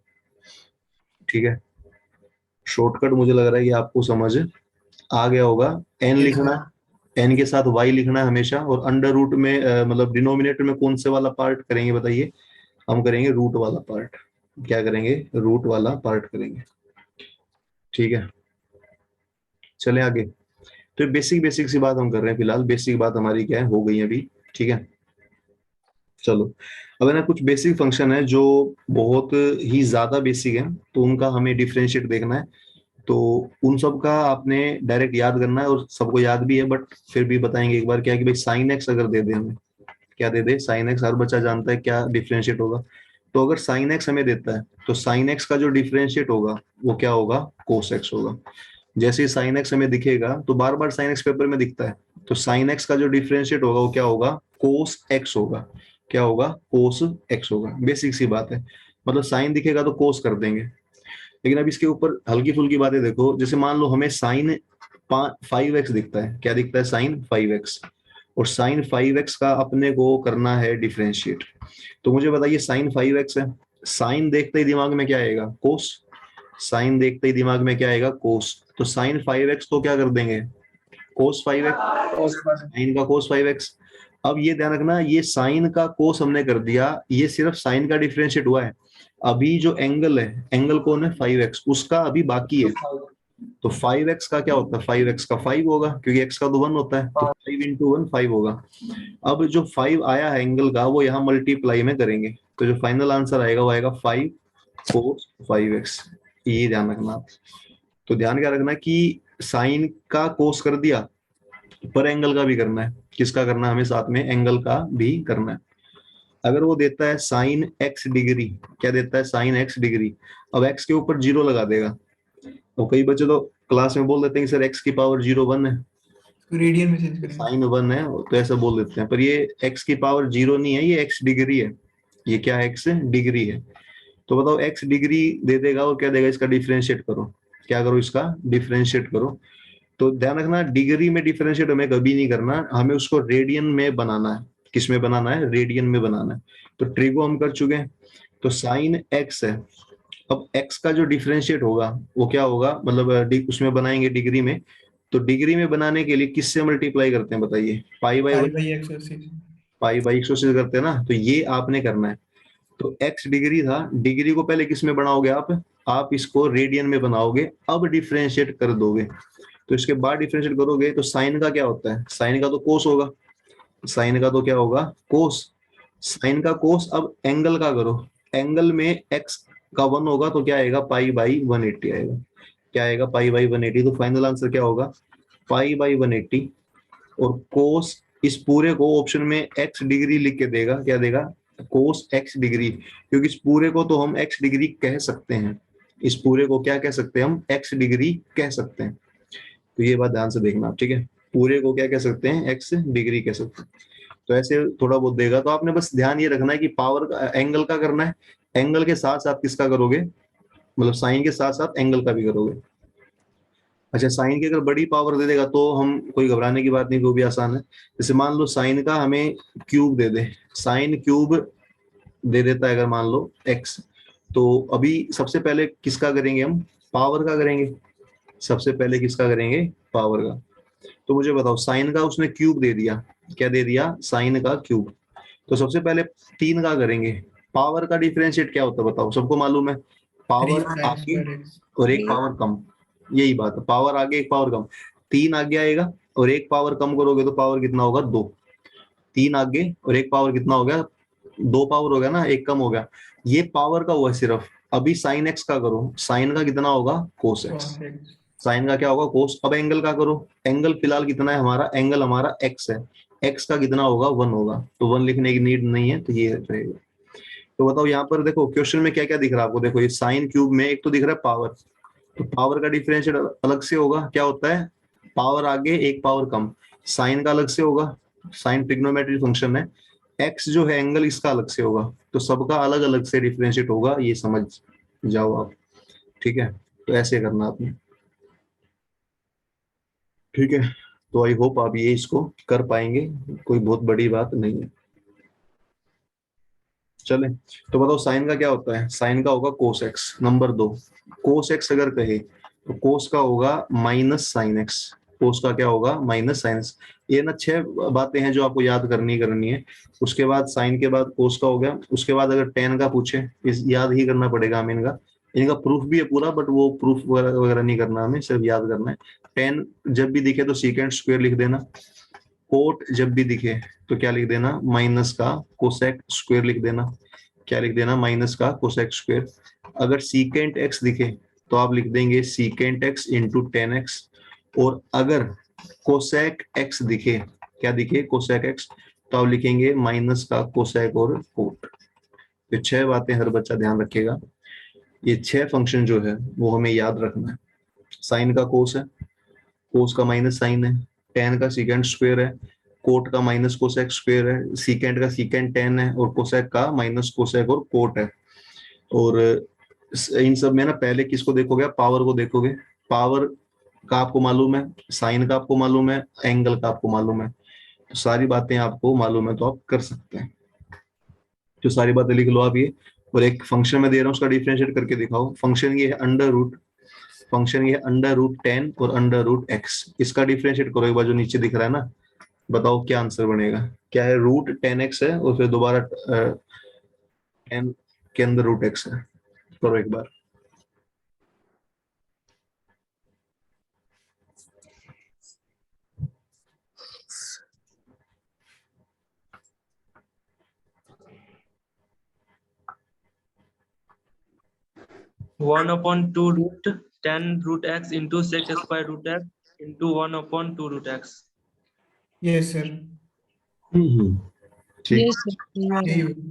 ठीक है, शॉर्टकट मुझे लग रहा है कि आपको समझ आ गया होगा। n Yes, लिखना है, n के साथ y लिखना है हमेशा, और अंडर रूट में मतलब डिनोमिनेटर में कौन से वाला पार्ट करेंगे बताइए, हम करेंगे रूट वाला पार्ट, क्या करेंगे, रूट वाला पार्ट करेंगे। ठीक है, चले आगे। तो बेसिक बेसिक सी बात हम कर रहे हैं फिलहाल, बेसिक बात हमारी क्या है, हो गई अभी। ठीक है, चलो अब है ना, कुछ बेसिक फंक्शन है जो बहुत ही ज्यादा बेसिक है, तो उनका हमें डिफरेंशिएट देखना है। तो उन सब का आपने डायरेक्ट याद करना है, और सबको याद भी है, बट फिर भी बताएंगे एक बार, क्या कि भाई साइन एक्स अगर दे दे हमें, क्या दे दे, साइन एक्स, हर बच्चा जानता है क्या डिफरेंशिएट होगा। तो अगर साइन एक्स हमें देता है, तो साइन एक्स का जो डिफरेंशिएट होगा वो क्या होगा, कोस एक्स होगा। जैसे ही साइन एक्स हमें दिखेगा, तो बार बार साइन एक्स पेपर में दिखता है, तो साइन एक्स का जो डिफरेंशिएट होगा वो क्या होगा, कोस एक्स होगा, क्या होगा, कोस एक्स होगा। बेसिक सी बात है, मतलब साइन दिखेगा तो कोस कर देंगे। लेकिन अब इसके ऊपर हल्की फुल्की बातें देखो, जैसे मान लो हमें साइन 5x दिखता है, क्या दिखता है, साइन 5x, और साइन 5x का अपने को करना है डिफरेंशिएट। तो मुझे बताइए, साइन 5x है, साइन देखते ही दिमाग में क्या आएगा, कोस, साइन देखते ही दिमाग में क्या आएगा, कोस। तो साइन 5x को क्या कर देंगे, कोस 5x, साइन का कोस 5x। अब ये ध्यान रखना, ये साइन का कोस हमने कर दिया, ये सिर्फ साइन का डिफरेंशिएट हुआ है। अभी जो एंगल है, एंगल कौन है, 5x, उसका अभी बाकी है। तो 5x का क्या होता है, 5x का 5 होगा, क्योंकि x का तो 1 होता है, तो 5 इंटू 1 5 होगा। अब जो 5 आया है एंगल का, वो यहाँ मल्टीप्लाई में करेंगे, तो जो फाइनल आंसर आएगा वो आएगा 5 कोस 5x। ये ध्यान रखना आप। तो ध्यान क्या रखना कि साइन का कोस कर दिया, पर एंगल का भी करना है, किसका करना है हमें, साथ में एंगल का भी करना है। अगर वो देता है साइन x डिग्री, क्या देता है, साइन x डिग्री, अब x के ऊपर 0 लगा देगा। तो कई बच्चे तो क्लास में बोल देते हैं कि सर x की पावर 0 1 है, रेडियन में चेंज करेंगे। साइन 1 है, तो ऐसा बोल देते हैं, पर ये x की पावर 0 नहीं है, ये x डिग्री है। ये क्या है, x डिग्री है। तो बताओ x डिग्री दे देगा और क्या देगा, इसका डिफरेंशिएट करो, क्या करो, इसका डिफरेंशिएट करो। तो ध्यान रखना, डिग्री में डिफरेंशिएट हमें कभी नहीं करना, हमें उसको रेडियन में बनाना है। किस में बनाना है, रेडियन में बनाना है। तो ट्रिगो हम कर चुके हैं, तो साइन x है। अब x का जो डिफरेंशिएट होगा वो क्या होगा, मतलब उसमें बनाएंगे डिग्री में। तो डिग्री में बनाने के लिए किससे मल्टीप्लाई करते हैं बताइए, pi by, pi by x अस्सी। पाई बाई 180 करते हैं ना, तो ये आपने करना है। तो x डिग्री था, डिग्री को पहले किस में बनाओगे आप इसको रेडियन में बनाओगे, अब डिफरेंशिएट कर दोगे। तो इसके बाद डिफरेंशिएट करोगे, तो साइन का क्या होता है, साइन का तो कोस होगा, साइन का तो क्या होगा, कोस। साइन का कोस, अब एंगल का करो, एंगल में x का 1 होगा, तो क्या आएगा, पाई बाई 180 आएगा, क्या आएगा, पाई बाई 180। तो फाइनल आंसर क्या होगा, पाई बाई 180। और कोस, इस पूरे को ऑप्शन में x डिग्री लिख के देगा, क्या देगा, कोस x डिग्री, क्योंकि इस पूरे को तो हम x डिग्री कह सकते हैं, इस पूरे को क्या कह सकते हैं हम, x डिग्री कह सकते हैं। तो ये बात ध्यान से देखना आप, ठीक है, पूरे को क्या कह सकते हैं, x डिग्री कह सकते हैं। तो ऐसे थोड़ा बहुत देगा, तो आपने बस ध्यान ये रखना है कि पावर का, एंगल का करना है, एंगल के साथ साथ किसका करोगे, मतलब साइन के साथ साथ एंगल का भी करोगे। अच्छा, साइन की अगर बड़ी पावर दे देगा तो हम, कोई घबराने की बात नहीं, वो भी आसान है। जैसे मान लो साइन का हमें क्यूब दे दे, साइन क्यूब दे देता है अगर मान लो x, तो अभी सबसे पहले किसका करेंगे हम, पावर का करेंगे, सबसे पहले किसका करेंगे, पावर का। तो मुझे बताओ, साइन का उसने क्यूब दे दिया, क्या दे दिया, साइन का क्यूब। तो सबसे पहले 3 का करेंगे। पावर का डिफरेंशिएट क्या होता है बताओ, सबको मालूम है, पावर 3 आगे square x और एक 3 पावर कम, यही बात है, पावर आगे एक पावर कम। 3 आगे आएगा और एक पावर कम करोगे तो पावर कितना होगा, 2। 3 आगे और एक पावर कितना हो गया, 2 पावर हो गया ना, एक कम हो गया। ये पावर का हुआ सिर्फ। अभी साइन एक्स का करो, साइन का कितना होगा, cos x. cos x sine का क्या होगा, कोस। अब एंगल का करो, एंगल फिलहाल कितना है हमारा, एंगल हमारा एक्स है, एक्स का कितना होगा, 1 होगा, तो 1 लिखने की नीड नहीं है, तो ये रहेगा। तो बताओ यहाँ पर देखो क्वेश्चन में क्या क्या दिख रहा है आपको, देखो ये साइन क्यूब में एक तो दिख रहा है पावर, तो पावर का डिफरेंशिएट अलग से होगा, क्या होता है, पावर आगे एक पावर कम। साइन का अलग से होगा, साइन ट्रिग्नोमेट्री फंक्शन है। एक्स जो है एंगल, इसका अलग से होगा, तो सबका अलग अलग से डिफरेंशिएट होगा, ये समझ जाओ आप। ठीक है, तो ऐसे करना आपने। ठीक है, तो आई होप आप ये इसको कर पाएंगे, कोई बहुत बड़ी बात नहीं है। चले, तो बताओ साइन का क्या होता है, साइन का होगा cos x. Number 2, cos x अगर कहे तो कोस का होगा माइनस साइन एक्स। कोस का क्या होगा, माइनस साइन एक्स। ये ना 6 बातें हैं जो आपको याद करनी है। उसके बाद साइन के बाद कोस का हो गया, उसके बाद अगर टेन का पूछे, इस याद ही करना पड़ेगा हमें इनका। इनका प्रूफ भी है पूरा, बट वो प्रूफ वगैरह वगैरह नहीं करना, हमें सिर्फ याद करना है। टेन जब भी दिखे तो सीकेंट स्क्वायर लिख देना। कोट जब भी दिखे तो क्या लिख देना, माइनस का कोसेक स्क्वायर लिख देना। क्या लिख देना, माइनस का कोसेक स्क्वायर। अगर सीकेंट एक्स दिखे तो आप लिख देंगे सीकेंट एक्स इंटू 10x। और अगर कोसेक एक्स दिखे, क्या दिखे, कोसेक एक्स, तो आप लिखेंगे माइनस का कोसेक और कोट। तो 6 बातें हर बच्चा ध्यान रखेगा। ये 6 फंक्शन जो है वो हमें याद रखना है। साइन का कोस है, कोस का माइनस साइन है, टेन का सीकेंट स्क्वायर है, कोट का माइनस कोसेक स्क्वायर है, सीकेंट का सीकेंट टेन है, और कोसेक का माइनस कोसेक और कोट है। और इन सब में ना पहले किसको देखोगे, पावर को देखोगे। पावर का आपको मालूम है, साइन का आपको मालूम है, एंगल का आपको मालूम है, तो सारी बातें आपको मालूम है तो आप कर सकते हैं। जो सारी बातें लिख लो आप ये, और एक फंक्शन में दे रहा हूँ उसका डिफरेंशिएट करके दिखाओ। फंक्शन ये है अंडर रूट, फंक्शन ये अंडर रूट 10 और अंडर रूट एक्स। इसका डिफरेंशिएट करो एक बार, जो नीचे दिख रहा है ना, बताओ क्या आंसर बनेगा। क्या है, रूट 10x है और फिर दोबारा 10 के अंदर रूट x है। करो एक बार। One upon two root 10 root x into six square root x into 1 upon 2 root x. yes sir ठीक। यस सर, यही होगा।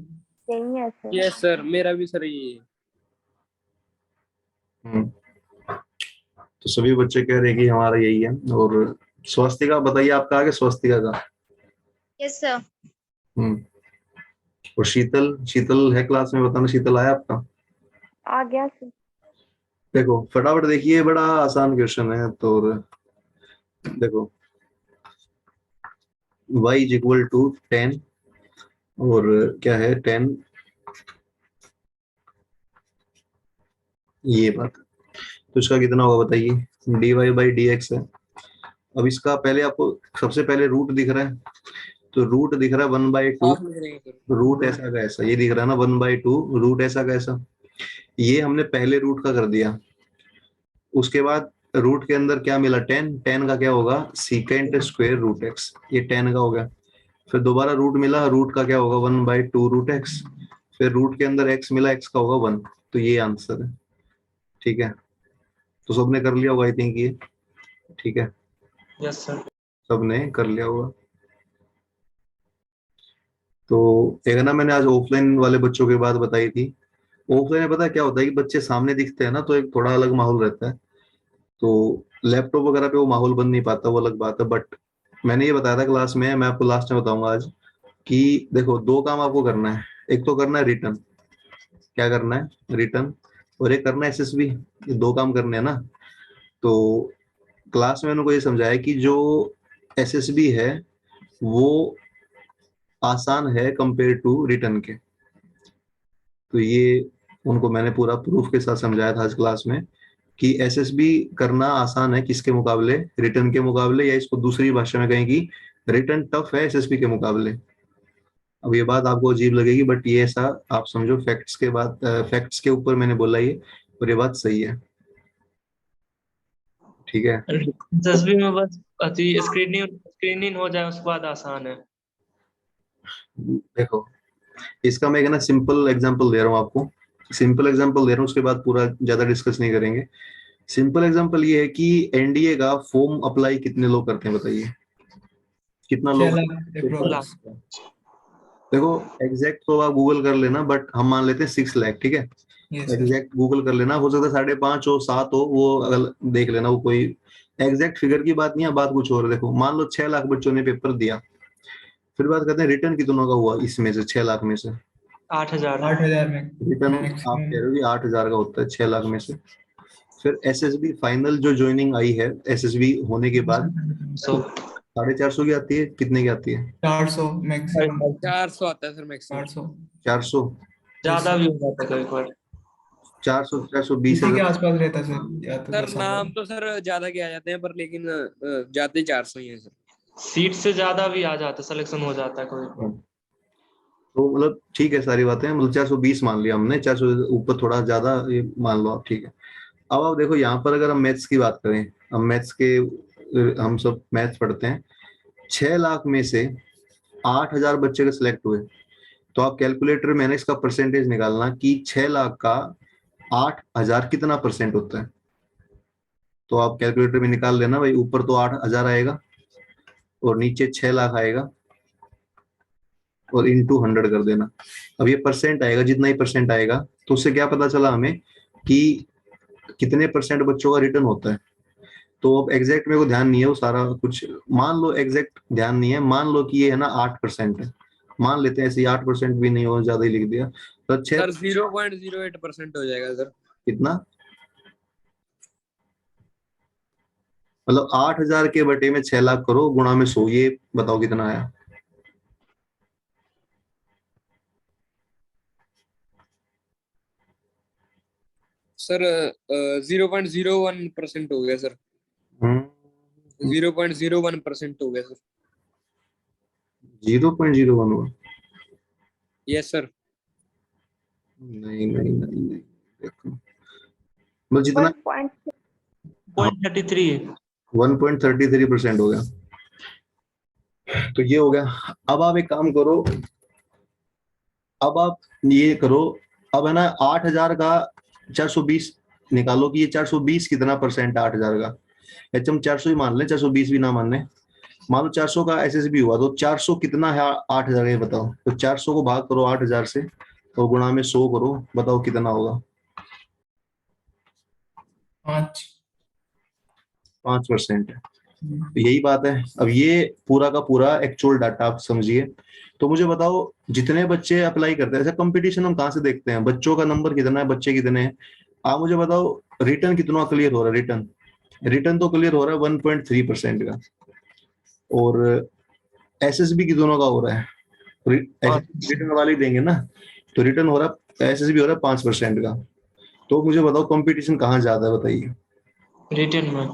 यही है सर। यस सर, मेरा भी सर ये है। तो सभी बच्चे कह रहे हैं कि हमारा यही है। और स्वस्तिका बताइए, आपका आगे स्वस्तिका का। Yes sir. और शीतल, शीतल है क्लास में, बताना शीतल आया आपका। आ गया सर। देखो फटाफट देखिए, बड़ा आसान क्वेश्चन है। तो देखो y इज इक्वल टू 10, और क्या है 10, ये बात, तो इसका कितना होगा बताइए, dy बाई डी एक्स है। अब इसका पहले आपको सबसे पहले रूट दिख रहा है, तो रूट दिख रहा है 1/2, आप लिख रहे हैं सर। रूट ऐसा का ऐसा, ये दिख रहा है ना 1/2, रूट ऐसा का ऐसा। ये हमने पहले रूट का कर दिया। उसके बाद रूट के अंदर क्या मिला, 10, 10 का क्या होगा, सीकेंट स्क्वायर रूट एक्स, ये 10 का हो गया। फिर दोबारा रूट मिला, रूट का क्या होगा 1/2 रूट एक्स। फिर रूट के अंदर एक्स मिला, एक्स का होगा 1, तो ये आंसर है। ठीक है, तो सबने कर लिया होगा आई थिंक ये। ठीक है, यस सर। सबने कर लिया होगा। तो एक ना मैंने आज ऑफलाइन वाले बच्चों की बात बताई थी। ऑफलाइन में पता है क्या होता है कि बच्चे सामने दिखते हैं ना, तो एक थोड़ा अलग माहौल रहता है। तो लैपटॉप वगैरह पे वो माहौल बन नहीं पाता, वो अलग बात है। बट मैंने ये बताया था क्लास में, मैं आपको लास्ट में बताऊंगा आज, कि देखो 2 काम आपको करना है। एक तो करना है रिटर्न, क्या करना है, रिटर्न, और एक करना है एसएसबी। ये 2 काम करने हैं ना। तो क्लास में उनको ये समझाया कि जो एसएसबी है वो आसान है कंपेयर टू रिटर्न के। तो ये उनको मैंने पूरा प्रूफ के साथ समझाया था आज क्लास में, कि एसएसबी करना आसान है किसके मुकाबले, रिटर्न के मुकाबले, या इसको दूसरी भाषा में कहें कि रिटर्न टफ है एसएसबी के मुकाबले। अब ये बात आपको अजीब लगेगी, बट ये ऐसा आप समझो, फैक्ट्स के बाद फैक्ट्स के ऊपर मैंने बोला ये, और ये बात सही है, ठीक है। दिलचस्पी में बस स्क्रीनिंग स्क्रीनिंग हो जाए उसके बाद आसान है। देखो, इसका मैं ना सिंपल एग्जांपल दे रहा हूँ आपको, सिंपल एग्जांपल दे रहा हूँ, उसके बाद पूरा ज्यादा डिस्कस नहीं करेंगे। सिंपल एग्जांपल ये है कि एनडीए का फॉर्म अप्लाई कितने लोग करते हैं बताइए, कितना 6 लोग लाख अप्रोक्स। देखो एग्जैक्ट तो आप गूगल कर लेना, बट हम मान लेते हैं 6 लाख, ठीक है। Yes sir. एग्जैक्ट गूगल कर लेना, हो सकता है 5.5 हो 7 हो, वो अगर देख लेना, वो कोई एग्जैक्ट फिगर की बात नहीं है, बात कुछ और है। देखो मान लो 6 लाख बच्चों ने पेपर दिया, फिर बात करते हैं रिटर्न कितनों का हुआ इसमें से, 6 लाख में से 8,000। 8,000 में रिटर्न आप मैक्सिमम। कह रहे हो कि 8,000 का होता है 6 लाख में से। फिर एसएसबी फाइनल जो ज्वाइनिंग आई है एसएसबी होने के बाद, सो 450 की आती है, कितने की आती है? 400 मैक्सिमम। 400 आता है सर मैक्सिमम। 400। 400, ज्यादा भी हो जाता है कभी कभार। 400, 420 इसी के अगर, आसपास रहता है सर, या तो सर 10 नाम तो सर ज्यादा के आ जाते हैं, पर लेकिन जाते 400 ही है सर। सीट से ज्यादा भी आ जाता है, सिलेक्शन हो जाता है कभी कभार। तो मतलब ठीक है, सारी बातें मतलब 420 मान लिया हमने, 400 ऊपर थोड़ा ज्यादा ये मान लो आप, ठीक है। अब आप देखो यहाँ पर अगर हम मैथ्स की बात करें, हम मैथ्स के हम सब मैथ्स पढ़ते हैं, 6 लाख में से 8,000 बच्चे के सिलेक्ट हुए, तो आप कैलकुलेटर में ना इसका परसेंटेज निकालना कि 6 लाख का 8,000 कितना परसेंट होता है। तो आप कैलकुलेटर में निकाल लेना भाई, ऊपर तो 8,000 आएगा और नीचे 6 लाख आएगा, और इंटू 100 कर देना। अब ये परसेंट आएगा, जितना ही परसेंट आएगा, तो उससे क्या पता चला हमें कि कितने परसेंट बच्चों का रिटर्न होता है। तो अब एग्जैक्ट मेरे को ध्यान नहीं है वो सारा कुछ, मान लो एग्जैक्ट ध्यान नहीं है, मान लो कि ये है ना 8% है, मान लेते हैं ऐसे, 8% भी नहीं हो, ज्यादा ही लिख दिया, तो सर 0.08% हो जाएगा सर। कितना, मतलब 8,000 के बटे में 6 लाख करो, गुणा में 100, ये बताओ कितना आया। सर 0.01% हो गया सर। 0.01% हो गया सर। 0.01 हुआ? Yes sir. नहीं नहीं नहीं नहीं, देखो मतलब जितना 0.33। 1.33% हो गया, तो ये हो गया। अब आप एक काम करो, अब आप ये करो, अब है ना 8,000 का 420 निकालो कि ये 420 कितना परसेंट है 8,000 का। हम 400 ही मान लें, 420 भी ना मान लें, मान लो 400 का एसएसबी हुआ, तो 400 कितना है 8,000 का, ये बताओ। तो 400 को भाग करो 8,000 से और गुणा में 100 करो, बताओ कितना होगा। 5। 5% है, तो यही बात है। अब ये पूरा का पूरा एक्चुअल डाटा आप समझिए। तो मुझे बताओ, जितने बच्चे अप्लाई करते हैं, ऐसा कंपटीशन हम कहाँ से देखते हैं, बच्चों का नंबर कितना है, बच्चे कितने हैं, आप मुझे बताओ। रिटर्न कितना क्लियर हो रहा है, रिटर्न, रिटर्न तो क्लियर हो रहा है 1.3% का, और एसएसबी कितनों का हो रहा है, रिटर्न वाले ही देंगे ना, तो रिटर्न हो रहा है, एसएसबी हो रहा है 5% का। तो मुझे बताओ कंपटीशन कहाँ ज्यादा है, बताइए। रिटर्न में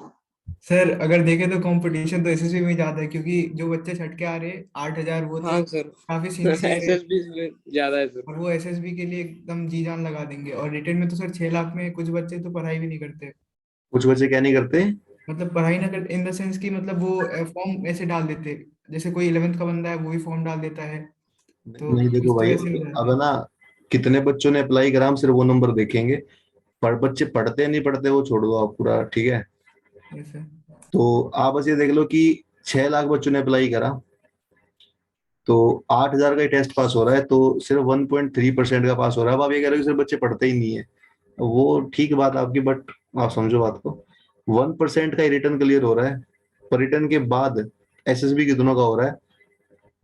सर अगर देखें तो कंपटीशन तो एसएसबी में ज्यादा है, क्योंकि जो बच्चे छट के आ रहे 8,000 वो तो हाँ सर। काफी सिंसियर है, एसएसबी में ज्यादा है सर। और वो एसएसबी के लिए एकदम जी जान लगा देंगे। और रिटेन में तो सर 6 लाख में कुछ बच्चे तो पढ़ाई भी नहीं करते। कुछ बच्चे क्या नहीं करते? मतलब पढ़ाई ना कर इन द सेंस कि मतलब वो फॉर्म ऐसे डाल देते, जैसे कोई 11th का बंदा है वो भी फॉर्म डाल देता है, तो नहीं देखो कुछ तो भाई, ऐसे हो जाते अब है हैं। ना, कितने बच्चों ने अप्लाई करा, हम सिर्फ वो नंबर देखेंगे, बच्चे पढ़ते नहीं पढ़ते वो छोड़ दो आप पूरा, ठीक है। ऐसे। तो आप बस ये देख लो कि 6 लाख बच्चों ने अप्लाई करा, तो 8,000 का ही टेस्ट पास हो रहा है, तो सिर्फ 1.3% का पास हो रहा है। अब आप ये कह रहे हो कि सिर्फ बच्चे पढ़ते ही नहीं है, वो ठीक बात आपकी, बट आप समझो बात को, 1% का ही रिटर्न क्लियर हो रहा है, पर रिटर्न के बाद एसएसबी कितनों का हो रहा है,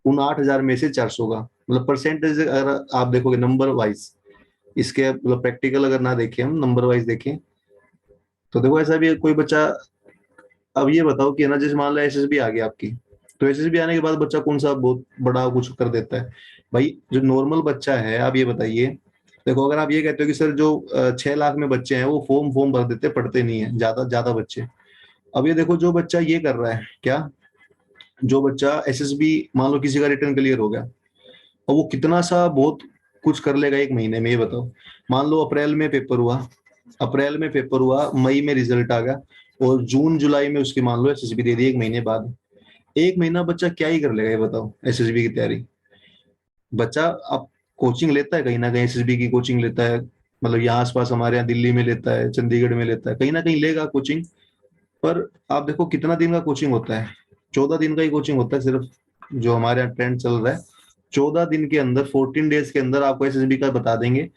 उन 8,000 में से 400 का। मतलब परसेंटेज अगर आप देखोगे नंबर वाइज, इसके मतलब प्रैक्टिकल अगर ना देखें, हम नंबर वाइज देखें, तो देखो ऐसा भी है, कोई बच्चा, अब ये बताओ कि है ना, जैसे मान लो एसएसबी आ गई आपकी, तो एसएसबी आने के बाद बच्चा कौन सा बहुत बड़ा कुछ कर देता है भाई, जो नॉर्मल बच्चा है, आप ये बताइए। देखो अगर आप ये कहते हो कि सर जो 6 लाख में बच्चे हैं वो फॉर्म फॉर्म भर देते, पढ़ते नहीं है ज्यादा ज्यादा बच्चे, अब ये देखो जो बच्चा ये कर रहा है क्या, जो बच्चा एसएसबी मान लो किसी का रिटर्न क्लियर हो गया, और वो कितना सा बहुत कुछ कर लेगा एक महीने में, ये बताओ। मान लो अप्रैल में पेपर हुआ, मई में रिजल्ट आ गया, और जून जुलाई में उसकी मान लो एसएसबी दे दी एक महीने बाद। एक महीना बच्चा क्या ही कर लेगा, ये बताओ, एसएसबी की तैयारी। बच्चा अब कोचिंग लेता है कहीं ना कहीं, एसएसबी की कोचिंग लेता है, मतलब यहाँ आसपास हमारे यहाँ दिल्ली में लेता है, चंडीगढ़ में लेता है, कहीं ना कहीं लेगा कोचिंग। पर आप देखो कितना दिन का कोचिंग होता है, 14 दिन का ही कोचिंग होता है सिर्फ, जो हमारे यहाँ ट्रेंड चल रहा है। 14 दिन के अंदर, 14 डेज के अंदर आपको एसएसबी का बता देंगे।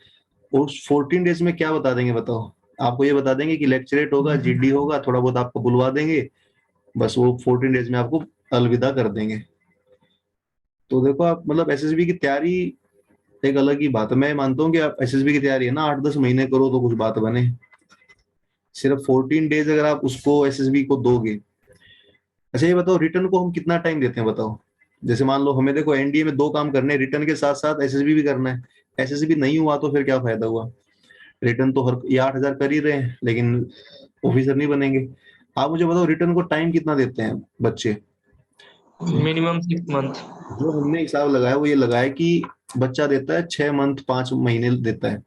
और उस 14 डेज में क्या बता देंगे बताओ? आपको ये बता देंगे कि लेक्चरेट होगा, जीडी होगा, थोड़ा बहुत आपको बुलवा देंगे, बस वो 14 डेज में आपको अलविदा कर देंगे। तो देखो आप, मतलब एसएसबी की तैयारी एक अलग ही बात है। मैं मानता हूँ कि आप एसएसबी की तैयारी है ना 8-10 महीने करो तो कुछ बात बने। सिर्फ 14 डेज अगर आप उसको एसएसबी को दोगे। अच्छा ये बताओ, रिटर्न को हम कितना टाइम देते हैं बताओ? जैसे मान लो हमें देखो एनडीए में 2 काम करने हैं, रिटर्न के साथ साथ एसएसबी भी करना है। एसएसबी नहीं हुआ तो फिर क्या फायदा हुआ? रिटर्न तो हर ये 8,000 कर ही रहे हैं, लेकिन ऑफिसर नहीं बनेंगे। आप मुझे बताओ रिटर्न को टाइम कितना देते हैं बच्चे? Minimum 6 month. जो हमने हिसाब लगाया वो ये लगाया कि बच्चा देता है 6 मंथ, 5 महीने देता है।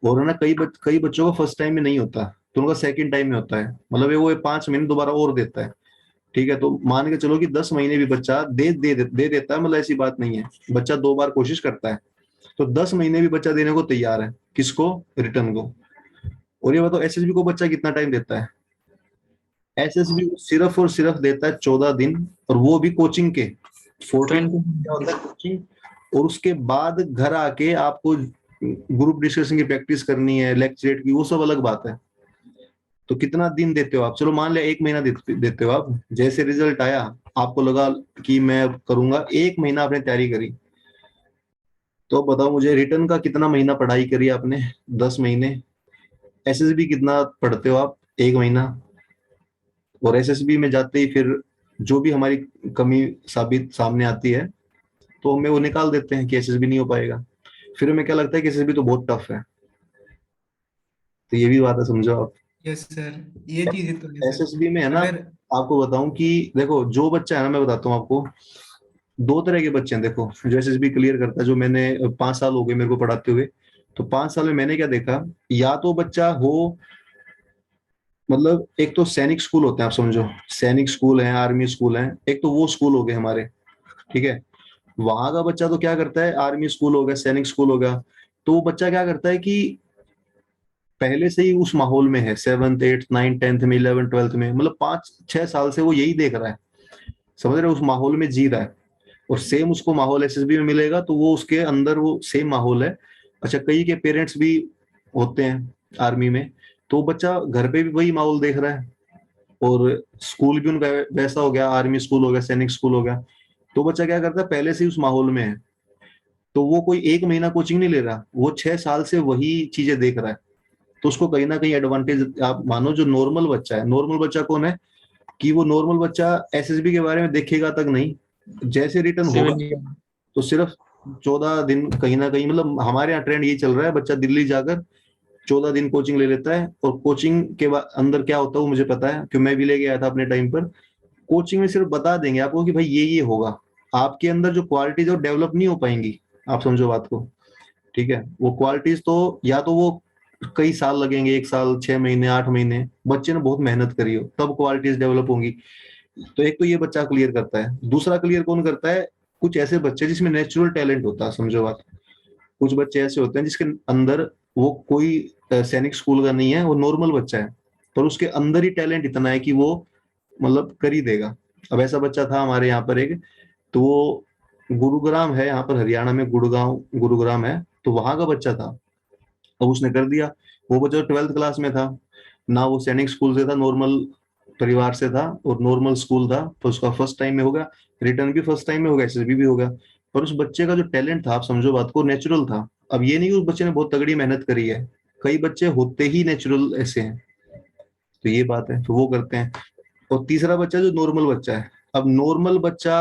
और है ना, कई बच्चों को फर्स्ट टाइम में नहीं होता, तो उनका सेकंड टाइम में होता है, मतलब वो 5 महीने दोबारा और देता है। ठीक है, तो मान के चलो कि 10 महीने भी बच्चा दे देता है, मतलब ऐसी बात नहीं है। बच्चा 2 बार कोशिश करता है, तो 10 महीने भी बच्चा देने को तैयार है। किसको? रिटर्न को। और ये बताओ एसएसबी को बच्चा कितना टाइम देता है? एसएसबी को सिर्फ और सिर्फ देता है 14 दिन, और वो भी कोचिंग के। 14 क्या होता है कोचिंग, और उसके बाद घर आके आपको ग्रुप डिस्कशन की प्रैक्टिस करनी है, लेक्चरेट की, वो सब अलग बात है। तो कितना दिन देते हो आप? चलो मान लिया 1 महीना देते हो आप। जैसे रिजल्ट आया, आपको लगा कि मैं करूंगा, 1 महीना आपने तैयारी करी, तो बताओ मुझे रिटर्न का कितना महीना पढ़ाई करी आपने? 10 महीने। एसएसबी कितना पढ़ते हो आप? 1 महीना। और एसएसबी में जाते ही फिर जो भी हमारी कमी साबित सामने आती है, तो हमें वो निकाल देते हैं कि एसएसबी नहीं हो पाएगा। फिर हमें क्या लगता है कि एसएसबी तो बहुत टफ है। तो ये भी बात है, समझो आप। यस सर, ये चीजें तो है सर। एसएसबी में है ना, अगर आपको बताऊं कि देखो जो बच्चा है ना, मैं बताता हूँ आपको, 2 तरह के बच्चे हैं। देखो जो एसएसबी क्लियर करता है, जो मैंने 5 साल हो गए मेरे को पढ़ाते हुए, तो 5 साल में मैंने क्या देखा, या तो बच्चा हो, मतलब एक तो सैनिक स्कूल होते हैं, आप समझो, सैनिक स्कूल है, आर्मी स्कूल है, एक तो वो स्कूल हो गए हमारे। ठीक है, वहां का बच्चा तो क्या करता है, आर्मी स्कूल हो गया, सैनिक स्कूल हो गया, तो वो बच्चा क्या करता है कि पहले से ही उस माहौल में है, 7th 8th 9th 10th में, 11th 12th में, मतलब 5-6 साल से वो यही देख रहा है, समझ रहे हो, उस माहौल में जी रहा है। और सेम उसको माहौल एसएसबी में मिलेगा, तो वो उसके अंदर वो सेम माहौल है। अच्छा, कई के पेरेंट्स भी होते हैं आर्मी में, तो बच्चा घर पे भी वही माहौल देख रहा है, और स्कूल भी उनका वैसा हो गया, आर्मी स्कूल हो गया, सैनिक स्कूल हो गया, तो बच्चा क्या करता है, पहले से ही उस माहौल में है। तो वो कोई 1 महीना कोचिंग नहीं ले रहा, वो 6 साल से वही चीजें देख रहा है। तो उसको कहीं ना कहीं एडवांटेज आप मानो। जो नॉर्मल बच्चा है, नॉर्मल बच्चा कौन है, कि वो नॉर्मल बच्चा एसएसबी के बारे में देखेगा तक नहीं, जैसे रिटर्न होगा तो सिर्फ 14 दिन कहीं ना कहीं, मतलब हमारे यहाँ ट्रेंड यही चल रहा है, बच्चा दिल्ली जाकर 14 दिन कोचिंग ले लेता है। और कोचिंग के बाद अंदर क्या होता है वो मुझे पता है, क्योंकि मैं भी लेके आया था अपने टाइम पर। कोचिंग में सिर्फ बता देंगे आपको कि भाई ये होगा, आपके अंदर जो क्वालिटीज है वो डेवलप नहीं हो पाएंगी। आप समझो बात को। ठीक है, वो क्वालिटीज तो या तो वो कई साल लगेंगे, 1 साल, 6 महीने, 8 महीने, बच्चे ने बहुत मेहनत करी हो तब क्वालिटीज डेवलप होंगी। तो एक तो ये बच्चा क्लियर करता है। दूसरा क्लियर कौन करता है, कुछ ऐसे बच्चे जिसमें नेचुरल टैलेंट होता है, समझो बात। कुछ बच्चे ऐसे होते हैं जिसके अंदर, वो कोई सैनिक स्कूल का नहीं है, वो नॉर्मल बच्चा है, पर उसके अंदर ही टैलेंट इतना है कि वो मतलब कर ही देगा। अब ऐसा बच्चा था हमारे यहाँ पर एक, तो वो गुरुग्राम है यहाँ पर, हरियाणा में गुड़गांव गुरुग्राम है, तो वहां का बच्चा था। अब उसने कर दिया। वो बच्चा 12th क्लास में था ना, वो सैनिक स्कूल से था, नॉर्मल परिवार से था, और नॉर्मल स्कूल था, तो उसका फर्स्ट टाइम में होगा, रिटर्न भी फर्स्ट टाइम में होगा, एसएसबी भी होगा। पर उस बच्चे का जो टैलेंट था, आप समझो बात को, नेचुरल था। अब ये नहीं कि उस बच्चे ने बहुत तगड़ी मेहनत करी है, कई बच्चे होते ही नेचुरल ऐसे हैं, तो ये बात है, तो वो करते हैं। और तीसरा बच्चा जो नॉर्मल बच्चा है, अब नॉर्मल बच्चा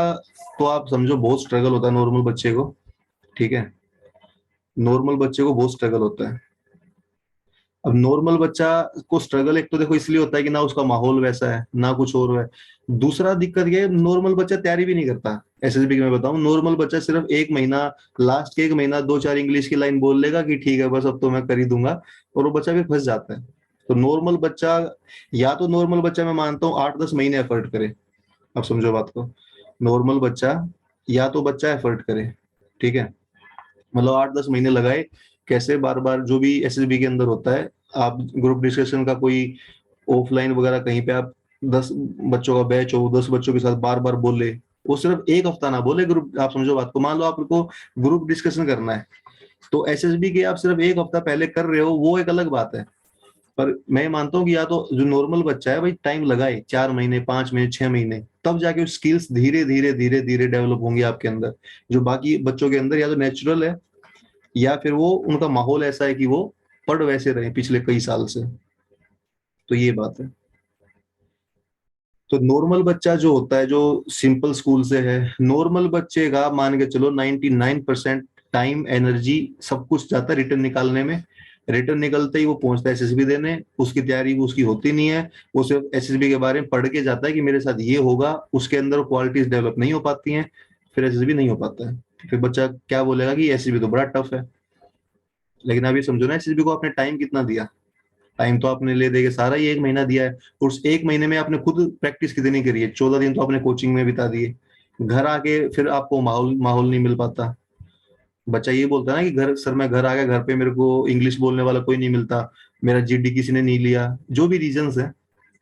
तो आप समझो बहुत स्ट्रगल होता है नॉर्मल बच्चे को। ठीक है, नॉर्मल बच्चे को बहुत स्ट्रगल होता है। अब नॉर्मल बच्चा को स्ट्रगल एक तो देखो इसलिए होता है कि ना उसका माहौल वैसा है, ना कुछ और है। दूसरा दिक्कत ये है, नॉर्मल बच्चा तैयारी भी नहीं करता एसएसबी की मैं बताऊं, नॉर्मल बच्चा सिर्फ एक महीना, लास्ट के एक महीना 2-4 इंग्लिश की लाइन बोल लेगा कि ठीक है बस अब तो मैं कर ही दूंगा, और वो बच्चा फिर फंस जाता है। तो नॉर्मल बच्चा, या तो नॉर्मल बच्चा मैं मानता हूँ 8-10 महीने एफर्ट करे, आप समझो बात को, नॉर्मल बच्चा या तो बच्चा एफर्ट करे, ठीक है, मतलब 8-10 महीने लगाए, कैसे बार बार जो भी एसएसबी के अंदर होता है, आप ग्रुप डिस्कशन का कोई ऑफलाइन वगैरह कहीं पे आप 10 बच्चों का बैच हो, 10 बच्चों के साथ बार बार बोले, वो सिर्फ एक हफ्ता ना बोले ग्रुप, आप समझो बात को, मान लो आपको ग्रुप डिस्कशन करना है, तो एसएसबी के आप सिर्फ एक हफ्ता पहले कर रहे हो, वो एक अलग बात है। पर मैं मानता हूँ कि या तो जो नॉर्मल बच्चा है भाई टाइम लगाए, 4 महीने, 5 महीने, 6 महीने, तब जाके स्किल्स धीरे धीरे धीरे धीरे डेवलप होंगे आपके अंदर, जो बाकी बच्चों के अंदर या तो नेचुरल है, या फिर वो उनका माहौल ऐसा है कि वो पढ़ वैसे रहे पिछले कई साल से। तो ये बात है। तो नॉर्मल बच्चा जो होता है, जो सिंपल स्कूल से है, नॉर्मल बच्चे का मान के चलो 99% टाइम, एनर्जी, सब कुछ जाता है रिटर्न निकालने में। रिटर्न निकलते ही वो पहुंचता है एसएसबी देने, उसकी तैयारी वो उसकी होती नहीं है, वो सिर्फ एसएसबी के बारे में पढ़ के जाता है कि मेरे साथ ये होगा, उसके अंदर क्वालिटीज डेवलप नहीं हो पाती हैं, फिर एसएसबी नहीं हो पाता है। फिर बच्चा क्या बोलेगा कि एसएसबी तो बड़ा टफ है। लेकिन अभी समझो ना, एसएसबी को आपने टाइम कितना दिया, टाइम तो आपने ले देके सारा ही एक महीना दिया है, और उस एक महीने में आपने खुद प्रैक्टिस कितनी करी है, 14 दिन तो आपने कोचिंग में बिता दिए, घर आके फिर आपको माहौल माहौल नहीं मिल पाता। बच्चा ये बोलता है ना कि घर, सर मैं घर आ गया, घर पे मेरे को इंग्लिश बोलने वाला कोई नहीं मिलता, मेरा जीडी किसी ने नहीं लिया, जो भी रीजंस है,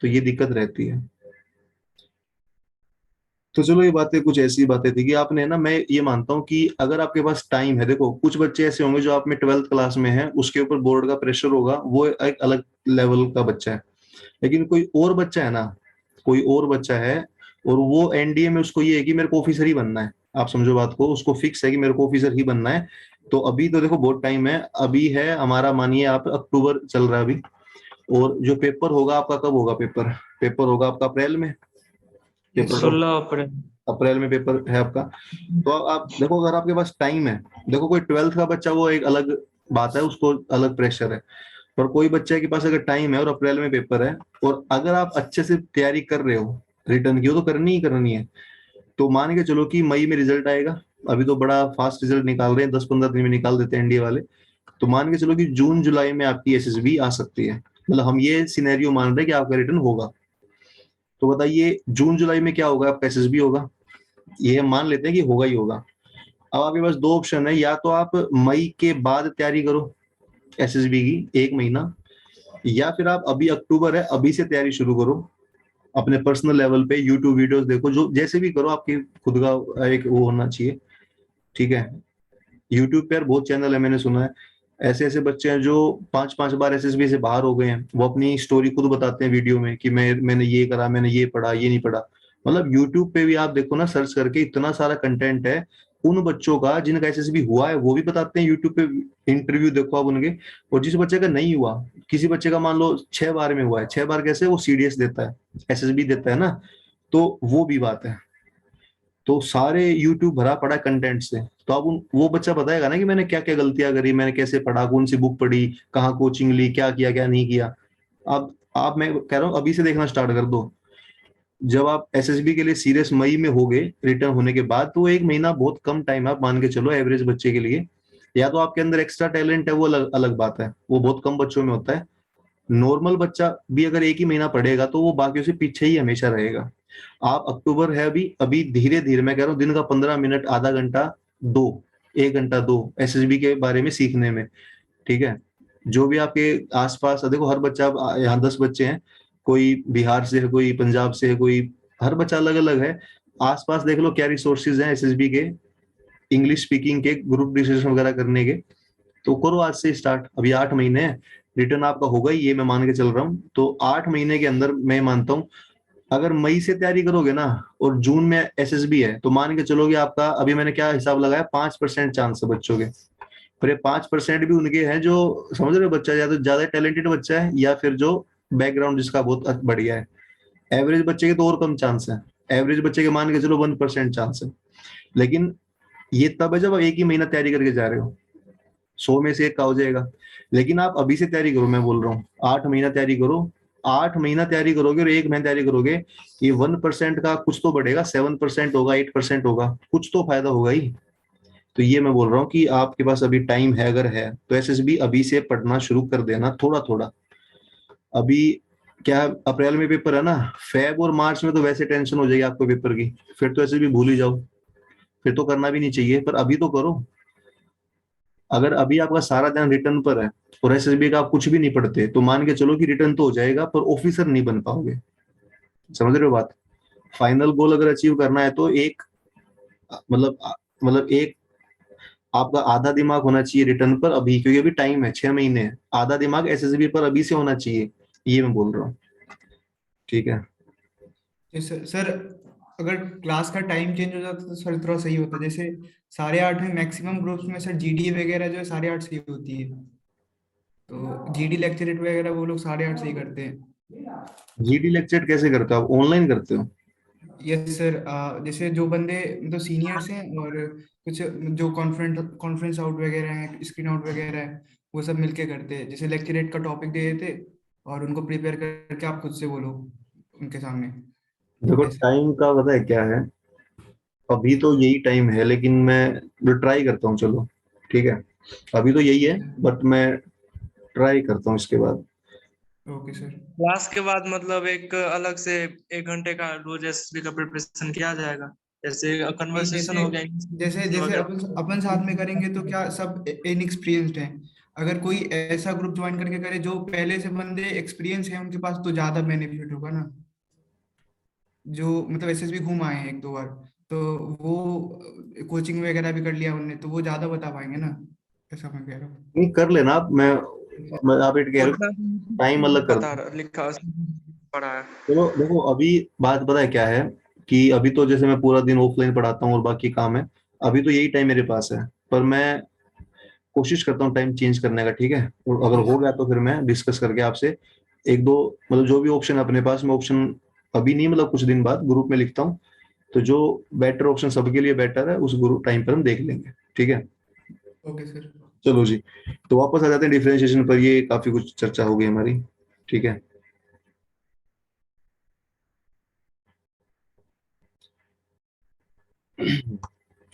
तो ये दिक्कत रहती है। तो चलो ये बातें कुछ ऐसी बातें थी कि आपने ना, मैं ये मानता हूँ कि अगर आपके पास टाइम है, देखो कुछ बच्चे ऐसे होंगे जो आप में 12th क्लास में है, उसके ऊपर बोर्ड का प्रेशर होगा, वो एक अलग लेवल का बच्चा है। लेकिन कोई और बच्चा है ना, कोई और बच्चा है, और वो एनडीए में उसको ये है कि मेरे को ऑफिसर ही बनना है, आप समझो बात को, उसको फिक्स है कि मेरे को ऑफिसर ही बनना है। तो अभी तो देखो बहुत टाइम है, अभी है हमारा, मानिए आप अक्टूबर चल रहा है अभी, और जो पेपर होगा आपका, कब होगा पेपर, पेपर होगा आपका अप्रैल में, पेपर 16 अप्रैल। अप्रैल में पेपर है आपका। तो आप देखो अगर आपके पास टाइम है, देखो कोई 12th का बच्चा वो एक अलग बात है, उसको अलग प्रेशर है, पर कोई बच्चे के पास अगर टाइम है और अप्रैल में पेपर है, और अगर आप अच्छे से तैयारी कर रहे हो, रिटर्न की हो तो करनी ही करनी है, तो मान के चलो कि मई में रिजल्ट आएगा, अभी तो बड़ा फास्ट रिजल्ट निकाल रहे हैं, 10-15 दिन में निकाल देते हैं एनडीए वाले, तो मान के चलो कि जून जुलाई में आपकी एसएसबी आ सकती है, मतलब हम ये सिनेरियो मान रहे हैं कि आपका रिटर्न होगा। तो बताइए जून जुलाई में क्या होगा, आपका एसएसबी होगा, ये हम मान लेते हैं कि होगा ही होगा। अब आपके पास दो ऑप्शन है, या तो आप मई के बाद तैयारी करो एसएसबी की 1 महीना, या फिर आप अभी अक्टूबर है, अभी से तैयारी शुरू करो, अपने पर्सनल लेवल पे यूट्यूब वीडियोस देखो, जो जैसे भी करो, आपकी खुद का एक वो होना चाहिए, ठीक है। यूट्यूब पे बहुत चैनल है, मैंने सुना है ऐसे ऐसे बच्चे हैं जो 5-5 बार एसएसबी से बाहर हो गए हैं, वो अपनी स्टोरी खुद बताते हैं वीडियो में कि मैंने ये करा, मैंने ये पढ़ा, ये नहीं पढ़ा। मतलब यूट्यूब पे भी आप देखो ना, सर्च करके इतना सारा कंटेंट है उन बच्चों का जिनका एसएसबी हुआ है, वो भी बताते हैं यूट्यूब पे, इंटरव्यू देखो आप उनके। और जिस बच्चे का नहीं हुआ, किसी बच्चे का मान लो 6 बार में हुआ है, 6 बार कैसे, वो सीडीएस देता है, एसएसबी देता है ना, तो वो भी बात है। तो सारे यूट्यूब भरा पड़ा कंटेंट से, तो अब वो बच्चा बताएगा ना कि मैंने क्या क्या गलतियां करी, मैंने कैसे पढ़ा, कौन सी बुक पढ़ी, कहाँ कोचिंग ली, क्या किया क्या नहीं किया। अब आप, मैं कह रहा हूँ अभी से देखना स्टार्ट कर दो। जब आप एसएसबी के लिए सीरियस मई में होगे रिटर्न होने के बाद, तो 1 महीना बहुत कम टाइम आप मान के चलो एवरेज बच्चे के लिए। या तो आपके अंदर एक्स्ट्रा टैलेंट है, वो अलग अलग बात है, वो बहुत कम बच्चों में होता है। नॉर्मल बच्चा भी अगर 1 ही महीना पढ़ेगा तो वो बाकियों से पीछे ही हमेशा रहेगा। आप अक्टूबर है अभी, अभी धीरे धीरे, मैं कह रहा हूँ दिन का 15 मिनट, आधा घंटा दो, 1 घंटा दो एसएसबी के बारे में सीखने में, ठीक है। जो भी आपके आसपास देखो, हर बच्चा, यहाँ 10 बच्चे हैं, कोई बिहार से है, कोई पंजाब से है, कोई, हर बच्चा अलग अलग है। आसपास देख लो क्या रिसोर्सेज हैं एसएसबी के, इंग्लिश स्पीकिंग के, ग्रुप डिस्कशन वगैरह करने के। तो करो आज से स्टार्ट, अभी 8 महीने हैं, रिटर्न आपका होगा ही, ये मैं मान के चल रहा हूँ। तो 8 महीने के अंदर मैं मानता हूँ, अगर मई से तैयारी करोगे ना, और जून में एसएसबी है, तो मान के चलोगे आपका, अभी मैंने क्या हिसाब लगाया, 5% चांस है बच्चों के। पर ये 5% भी उनके हैं जो, समझ रहे हो, बच्चा या तो ज्यादा टैलेंटेड बच्चा है, या फिर जो बैकग्राउंड जिसका बहुत बढ़िया है। एवरेज बच्चे के तो और कम चांस है, एवरेज बच्चे के मान के चलो 1% चांस है। लेकिन ये तब है जब आप 1 ही महीना तैयारी करके जा रहे हो, 100 में से 1 का हो जाएगा। लेकिन आप अभी से तैयारी करो, मैं बोल रहा हूँ 8 महीना तैयारी करो, 8 महीना तैयारी करोगे और 1 महीना तैयारी करोगे, ये 1% का कुछ तो बढ़ेगा, 7% होगा, 8% होगा, कुछ तो फायदा होगा ही। तो ये मैं बोल रहा हूँ कि आपके पास अभी टाइम है, अगर है तो एसएसबी अभी से पढ़ना शुरू कर देना, थोड़ा थोड़ा। अभी क्या अप्रैल में पेपर है ना, फेब और मार्च में तो वैसे टेंशन हो जाएगी आपको पेपर की, फिर तो एसएसबी भूल ही जाओ, फिर तो करना भी नहीं चाहिए, पर अभी तो करो। अगर अभी आपका सारा ध्यान रिटर्न पर है और एसएसबी का आप कुछ भी नहीं पढ़ते, तो मान के चलो कि रिटर्न तो हो जाएगा पर ऑफिसर नहीं बन पाओगे। समझ रहे हो बात? फाइनल गोल अगर अचीव करना है तो एक मतलब मतलब एक आपका आधा दिमाग होना चाहिए रिटर्न पर अभी, क्योंकि अभी टाइम है, 6 महीने है। आधा दिमाग एसएसबी पर अभी से होना चाहिए, ये मैं बोल रहा हूँ। ठीक है। सर अगर क्लास का टाइम चेंज हो जाता तो सर थोड़ा सही होता, जैसे 8:30 में मैक्सिमम ग्रुप्स में सर जीडी वगैरह जो है 8:30 से ही होती है, तो जीडी लेक्चरेट वगैरह वो लोग 8:30 से ही करते हैं। जीडी लेक्चर कैसे करते हो आप, ऑनलाइन करते हो? यस सर, जैसे जो बंदे मतलब सीनियर्स हैं और कुछ जो कॉन्फ्रेंस आउट वगैरह है, स्क्रीन आउट वगैरह है, वो सब मिलके करते हैं। जैसे लेक्चरेट का टॉपिक दे देते और उनको प्रिपेयर करके आप खुद से बोलो उनके सामने, देखो ऐसे। टाइम का पता है क्या है, अभी तो यही टाइम है, लेकिन मैं ट्राई करता हूँ, चलो ठीक है, अभी तो यही है, बट मैं ट्राई करता हूँ इसके बाद। Okay sir. क्लास के बाद मतलब एक अलग से 1 घंटे का रोज एसएसबी का प्रिपरेशन किया जाएगा, जैसे नहीं, कन्वर्सेशन जैसे हो गया जैसे जैसे वगैरह। अपन अपन साथ में करेंगे तो क्या सब इनएक्सपीरियंस्ड हैं। अगर कोई ऐसा ग्रुप ज्वाइन करके करे जो पहले से बंदे एक्सपीरियंस है उनके पास, तो ज्यादा बेनिफिट होगा ना। जो मतलब एसएसबी घूम आए हैं 1-2 बार, तो वो कोचिंग वगैरह भी कर लिया उनने, तो वो ज्यादा बता पाएंगे ना, ऐसा मैं कह रहा हूँ। नहीं कर लेना आप, मैं आप इट कह रहे हो, उतना टाइम अलग कर पता दो। लिखा पढ़ा है। चलो देखो अभी बात पता है क्या है, कि अभी तो जैसे मैं पूरा दिन ऑफलाइन पढ़ाता हूँ और बाकी काम है, अभी तो यही टाइम मेरे पास है, पर मैं कोशिश करता हूँ टाइम चेंज करने का, ठीक है? और अगर हो गया तो फिर मैं डिस्कस करके आपसे एक दो मतलब जो भी ऑप्शन है अपने पास, मैं ऑप्शन अभी नहीं मतलब कुछ दिन बाद ग्रुप में लिखता हूँ, तो जो बेटर ऑप्शन सबके लिए बेटर है उस ग्रुप टाइम पर हम देख लेंगे, ठीक है? Okay sir. चलो जी, तो वापस आ जाते हैं डिफरेंशिएशन पर, ये काफी कुछ चर्चा हो गई हमारी, ठीक है?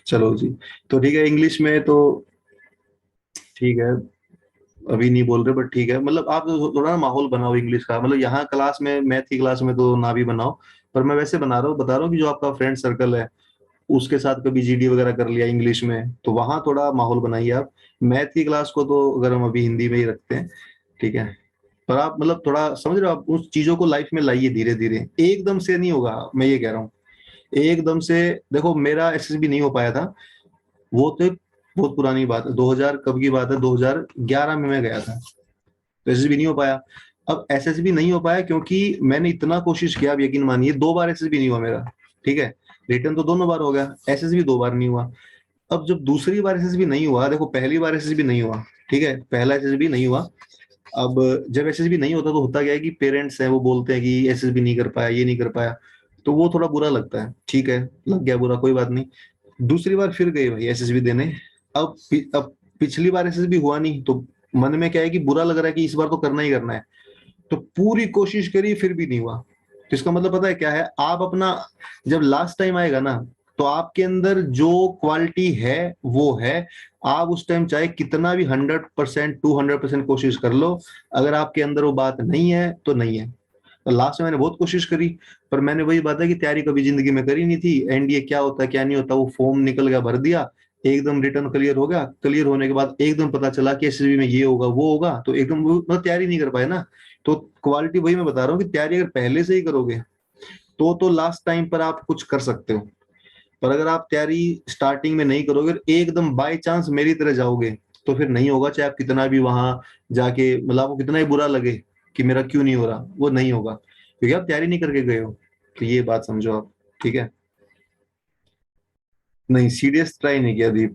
चलो जी, तो ठीक है, इंग्लिश में तो ठीक है, अभी नहीं बोल रहे, बट ठीक है, मतलब आप थोड़ा ना माहौल बनाओ इंग्लिश का, मतलब यहाँ क्लास में मैथ की क्लास में तो ना भी बनाओ, पर मैं वैसे बना रहा हूँ, बता रहा हूँ कि जो आपका फ्रेंड सर्कल है उसके साथ कभी जीडी वगैरह कर लिया इंग्लिश में, तो वहां थोड़ा माहौल बनाइए आप। मैथ की क्लास को तो अगर हम अभी हिंदी में ही रखते हैं, ठीक है, पर आप मतलब थोड़ा समझ रहे हो, आप उस चीजों को लाइफ में लाइए धीरे धीरे, एकदम से नहीं होगा, मैं ये कह रहा हूँ एकदम से। देखो मेरा एसएसबी नहीं हो पाया था, वो तो बहुत पुरानी बात है, 2000 कब की बात है, 2011 में मैं गया था, तो एसएसबी नहीं हो पाया। अब एसएसबी नहीं हो पाया क्योंकि मैंने इतना कोशिश किया, आप यकीन मानिए 2 बार एसएसबी नहीं हुआ मेरा, ठीक है? रिटर्न तो दोनों बार हो गया, एसएसबी 2 बार नहीं हुआ। अब जब दूसरी बार एसएसबी नहीं हुआ, देखो पहली बार एसएसबी नहीं हुआ, ठीक है, पहला एसएसबी नहीं हुआ। अब जब एसएसबी नहीं होता तो होता क्या है कि पेरेंट्स हैं वो बोलते हैं कि एसएसबी नहीं कर पाया, ये नहीं कर पाया, तो वो थोड़ा बुरा लगता है, ठीक है, लग गया बुरा, कोई बात नहीं। दूसरी बार फिर गए भाई एसएसबी देने, अब पिछली बार एसएसबी हुआ नहीं, तो मन में क्या है कि बुरा लग रहा है कि इस बार तो करना ही करना है, तो पूरी कोशिश करी फिर भी नहीं हुआ, तो इसका मतलब पता है क्या है, आप अपना जब लास्ट टाइम आएगा ना, तो आपके अंदर जो क्वालिटी है वो है, आप उस टाइम चाहे कितना भी 100% 200% कोशिश कर लो, अगर आपके अंदर वो बात नहीं है तो नहीं है। तो लास्ट में मैंने बहुत कोशिश करी, पर मैंने वही बात है कि तैयारी कभी जिंदगी में करी नहीं थी, एनडीए क्या होता है क्या नहीं होता, वो फॉर्म निकल गया, भर दिया, एकदम रिटर्न क्लियर हो गया, क्लियर होने के बाद एकदम पता चला कि एसएसबी में ये होगा वो होगा, तो एकदम मतलब तैयारी नहीं कर पाए ना। तो क्वालिटी वही मैं बता रहा हूँ कि तैयारी अगर पहले से ही करोगे तो लास्ट टाइम पर आप कुछ कर सकते हो, पर अगर आप तैयारी स्टार्टिंग में नहीं करोगे, एकदम बाय चांस मेरी तरह जाओगे, तो फिर नहीं होगा, चाहे आप कितना भी वहां जाके मतलब आपको कितना ही बुरा लगे कि मेरा क्यों नहीं हो रहा, वो नहीं होगा, क्योंकि आप तैयारी नहीं करके गए हो, तो ये बात समझो आप, ठीक है? नहीं सीरियस ट्राई नहीं किया दीप,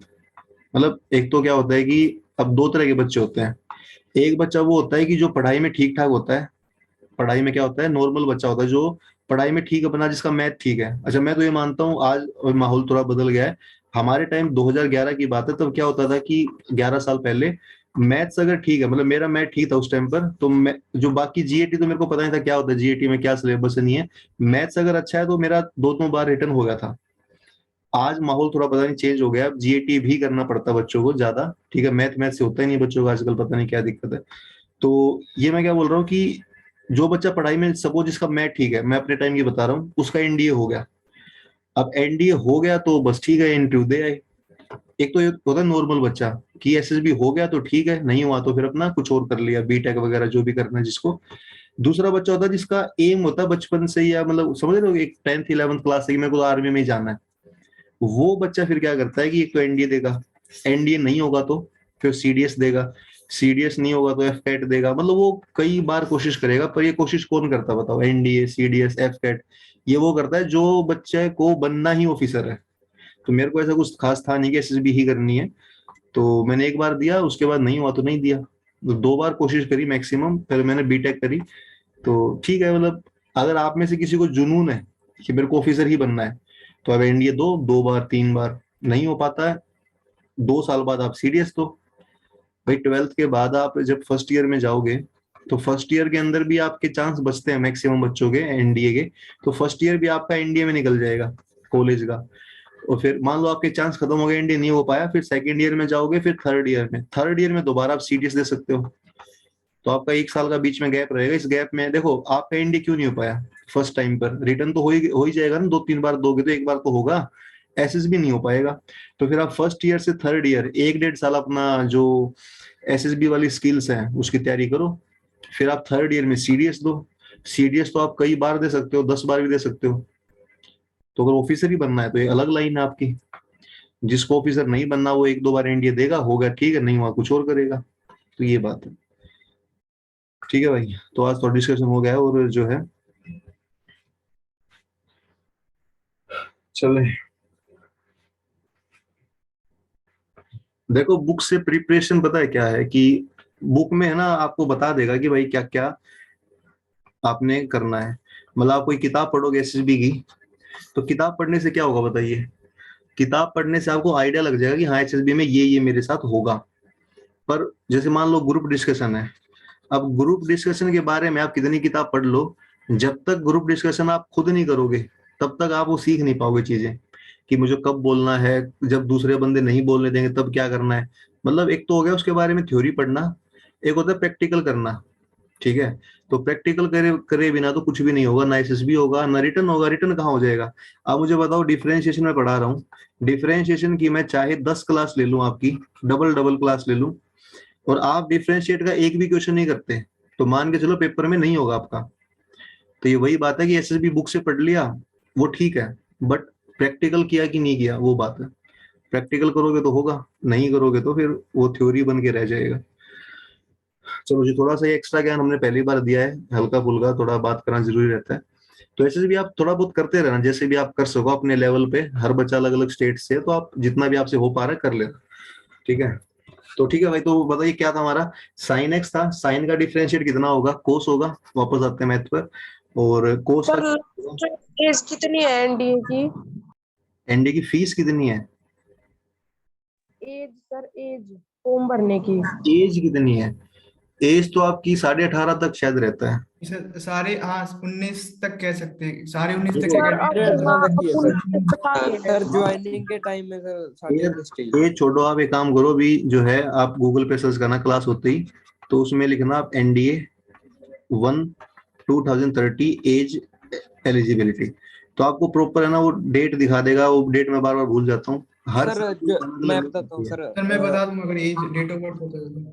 मतलब एक तो क्या होता है कि अब 2 तरह के बच्चे होते हैं, एक बच्चा वो होता है कि जो पढ़ाई में ठीक ठाक होता है, पढ़ाई में क्या होता है, नॉर्मल बच्चा होता है जो पढ़ाई में ठीक अपना, जिसका मैथ ठीक है। अच्छा मैं तो ये मानता हूँ आज माहौल थोड़ा बदल गया है, हमारे टाइम 2011 की बात है, तब क्या होता था कि 11 साल पहले मैथ्स अगर ठीक है, मतलब मेरा मैथ ठीक था उस टाइम पर, तो मैं जो बाकी जीएटी तो मेरे को पता नहीं था क्या होता है, जीएटी में क्या सिलेबस नहीं है। मैथ्स अगर अच्छा है तो मेरा 2 बार रिटर्न हो गया था। आज माहौल थोड़ा पता नहीं चेंज हो गया, अब जीएटी भी करना पड़ता है बच्चों को ज्यादा, ठीक है, मैथ मैथ से होता ही नहीं बच्चों को आजकल, पता नहीं क्या दिक्कत है। तो ये मैं क्या बोल रहा हूँ कि जो बच्चा पढ़ाई में, सपोज जिसका मैथ ठीक है, मैं अपने टाइम की बता रहा हूँ, उसका एनडीए हो गया। अब एनडीए हो गया तो बस ठीक है, इंटरव्यू दे आए। एक तो ये होता है नॉर्मल बच्चा कि एसएसबी हो गया तो ठीक है, नहीं हुआ तो फिर अपना कुछ और कर लिया, बीटेक वगैरह जो भी करना है जिसको। दूसरा बच्चा होता है जिसका एम होता है बचपन से, या मतलब समझ रहे हो, एक 10th 11th क्लास से मेरे को आर्मी में ही जाना है। वो बच्चा फिर क्या करता है कि एक तो एनडीए देगा, एनडीए नहीं होगा तो फिर सीडीएस देगा, सीडीएस नहीं होगा तो एफ कैट देगा, मतलब वो कई बार कोशिश करेगा। पर ये कोशिश कौन करता है बताओ, एनडीए सीडीएस एफ कैट, ये वो करता है जो बच्चे को बनना ही ऑफिसर है। तो मेरे को ऐसा कुछ खास था नहीं कि एसएसबी ही करनी है, तो मैंने एक बार दिया, उसके बाद नहीं हुआ तो नहीं दिया। तो 2 बार कोशिश करी मैक्सिमम, फिर मैंने बीटेक करी। तो ठीक है, मतलब अगर आप में से किसी को जुनून है कि मेरे को ऑफिसर ही बनना है, तो अब एनडीए दो, 2 बार 3 बार, नहीं हो पाता है 2 साल बाद आप सीडीएस दो। भाई 12th के बाद आप जब फर्स्ट ईयर में जाओगे, तो फर्स्ट ईयर के अंदर भी आपके चांस बचते हैं मैक्सिमम बच्चों के एनडीए के, तो फर्स्ट ईयर भी आपका एनडीए में निकल जाएगा कॉलेज का। और फिर मान लो आपके चांस खत्म हो गए, एनडीए नहीं हो पाया, फिर सेकंड ईयर में जाओगे, फिर थर्ड ईयर में दोबारा आप सीडीएस दे सकते हो। तो आपका 1 साल का बीच में गैप रहेगा, इस गैप में देखो आपका एनडीए क्यों नहीं हो पाया फर्स्ट टाइम पर, रिटर्न तो हो ही जाएगा ना, 2-3 बार दोगे तो एक बार तो होगा, एसएसबी नहीं हो पाएगा। तो फिर आप फर्स्ट ईयर से थर्ड ईयर 1-1.5 साल अपना जो एसएसबी वाली स्किल्स हैं उसकी तैयारी करो, फिर आप थर्ड ईयर में सीडीएस दो। सीडीएस तो आप कई बार दे सकते हो, 10 बार भी दे सकते हो। तो अगर ऑफिसर ही बनना है तो ये अलग लाइन है आपकी, जिसको ऑफिसर नहीं बनना वो 1-2 बार एनडीए देगा, होगा ठीक है, नहीं हुआ कुछ और करेगा। तो ये बात है, ठीक है भाई। तो आज थोड़ा डिस्कशन हो गया है, और जो है चले, देखो बुक से प्रिपरेशन पता है क्या है कि बुक में है ना आपको बता देगा कि भाई क्या क्या आपने करना है। मतलब आप कोई किताब पढ़ोगे एसएसबी की, तो किताब पढ़ने से क्या होगा बताइए, किताब पढ़ने से आपको आइडिया लग जाएगा कि हाँ एसएसबी में ये मेरे साथ होगा। पर जैसे मान लो ग्रुप डिस्कशन है, अब ग्रुप डिस्कशन के बारे में आप कितनी किताब पढ़ लो, जब तक ग्रुप डिस्कशन आप खुद नहीं करोगे तब तक आप वो सीख नहीं पाओगे चीजें, कि मुझे कब बोलना है, जब दूसरे बंदे नहीं बोलने देंगे तब क्या करना है। मतलब एक तो हो गया उसके बारे में थ्योरी पढ़ना, एक होता है प्रैक्टिकल करना, ठीक है। तो प्रैक्टिकल करे करे बिना तो कुछ भी नहीं होगा, ना एसएसबी होगा ना रिटर्न होगा। रिटर्न कहाँ हो जाएगा। आप मुझे बताओ, डिफरेंशिएशन में पढ़ा रहा हूँ, डिफरेंशिएशन की मैं चाहे 10 क्लास ले लूँ आपकी, डबल डबल क्लास ले लूँ, और आप डिफरेंशिएट का एक भी क्वेश्चन नहीं करते, तो मान के चलो पेपर में नहीं होगा आपका। तो ये वही बात है कि एसएसबी बुक से पढ़ लिया वो ठीक है, बट प्रैक्टिकल किया कि नहीं किया वो बात है। प्रैक्टिकल करोगे तो होगा, नहीं करोगे तो फिर वो थ्योरी बन के रह जाएगा। चलो जी, थोड़ा सा एक्स्ट्रा ज्ञान हमने पहली बार दिया है, हल्का फुल्का थोड़ा बात करना जरूरी रहता है। तो ऐसे भी आप थोड़ा बहुत करते रहना, जैसे भी आप कर सको अपने लेवल पे, हर बच्चा अलग अलग स्टेट से है, तो आप जितना भी आपसे हो पा रहा है कर लेना, ठीक है। तो ठीक है भाई, तो बताइए क्या था हमारा, साइन एक्स था, साइन का डिफरेंशिएट कितना होगा, कोस होगा। वापस आते हैं मैथ पर, और कोस का सर एज कितनी है एनडीए की? एनडी की फीस कितनी है, एज सर, एज फॉर्म भरने की। एज कितनी है, एज तो आपकी 18.5 तक शायद रहता है। सारे हाँ 19 तक कह सकते हैं, सारे 19 तक देखो, सर अब हाँ अब रखिए सर। 19 तक आ गए सर हैं। ज्वाइनिंग के टाइम में सर साढ़े 19 चाहिए। ये छोड़ो, आप एक काम करो भी, जो है आप गूगल पे सर्च करना क्लास होते ही, तो उसमें लिखना आप एनडीए 1/2030 एज एलिजिबिलिटी, तो आपको प्रॉपर है ना वो डेट दिखा देगा। वो डेट मैं बार बार भूल जाता हूँ, हर सर साल जो मैं अलग-अलग बताता हूँ होती है, सर, सर मैं बता दूंगा अगर एज डेट ऑफ बर्थ होता है तो।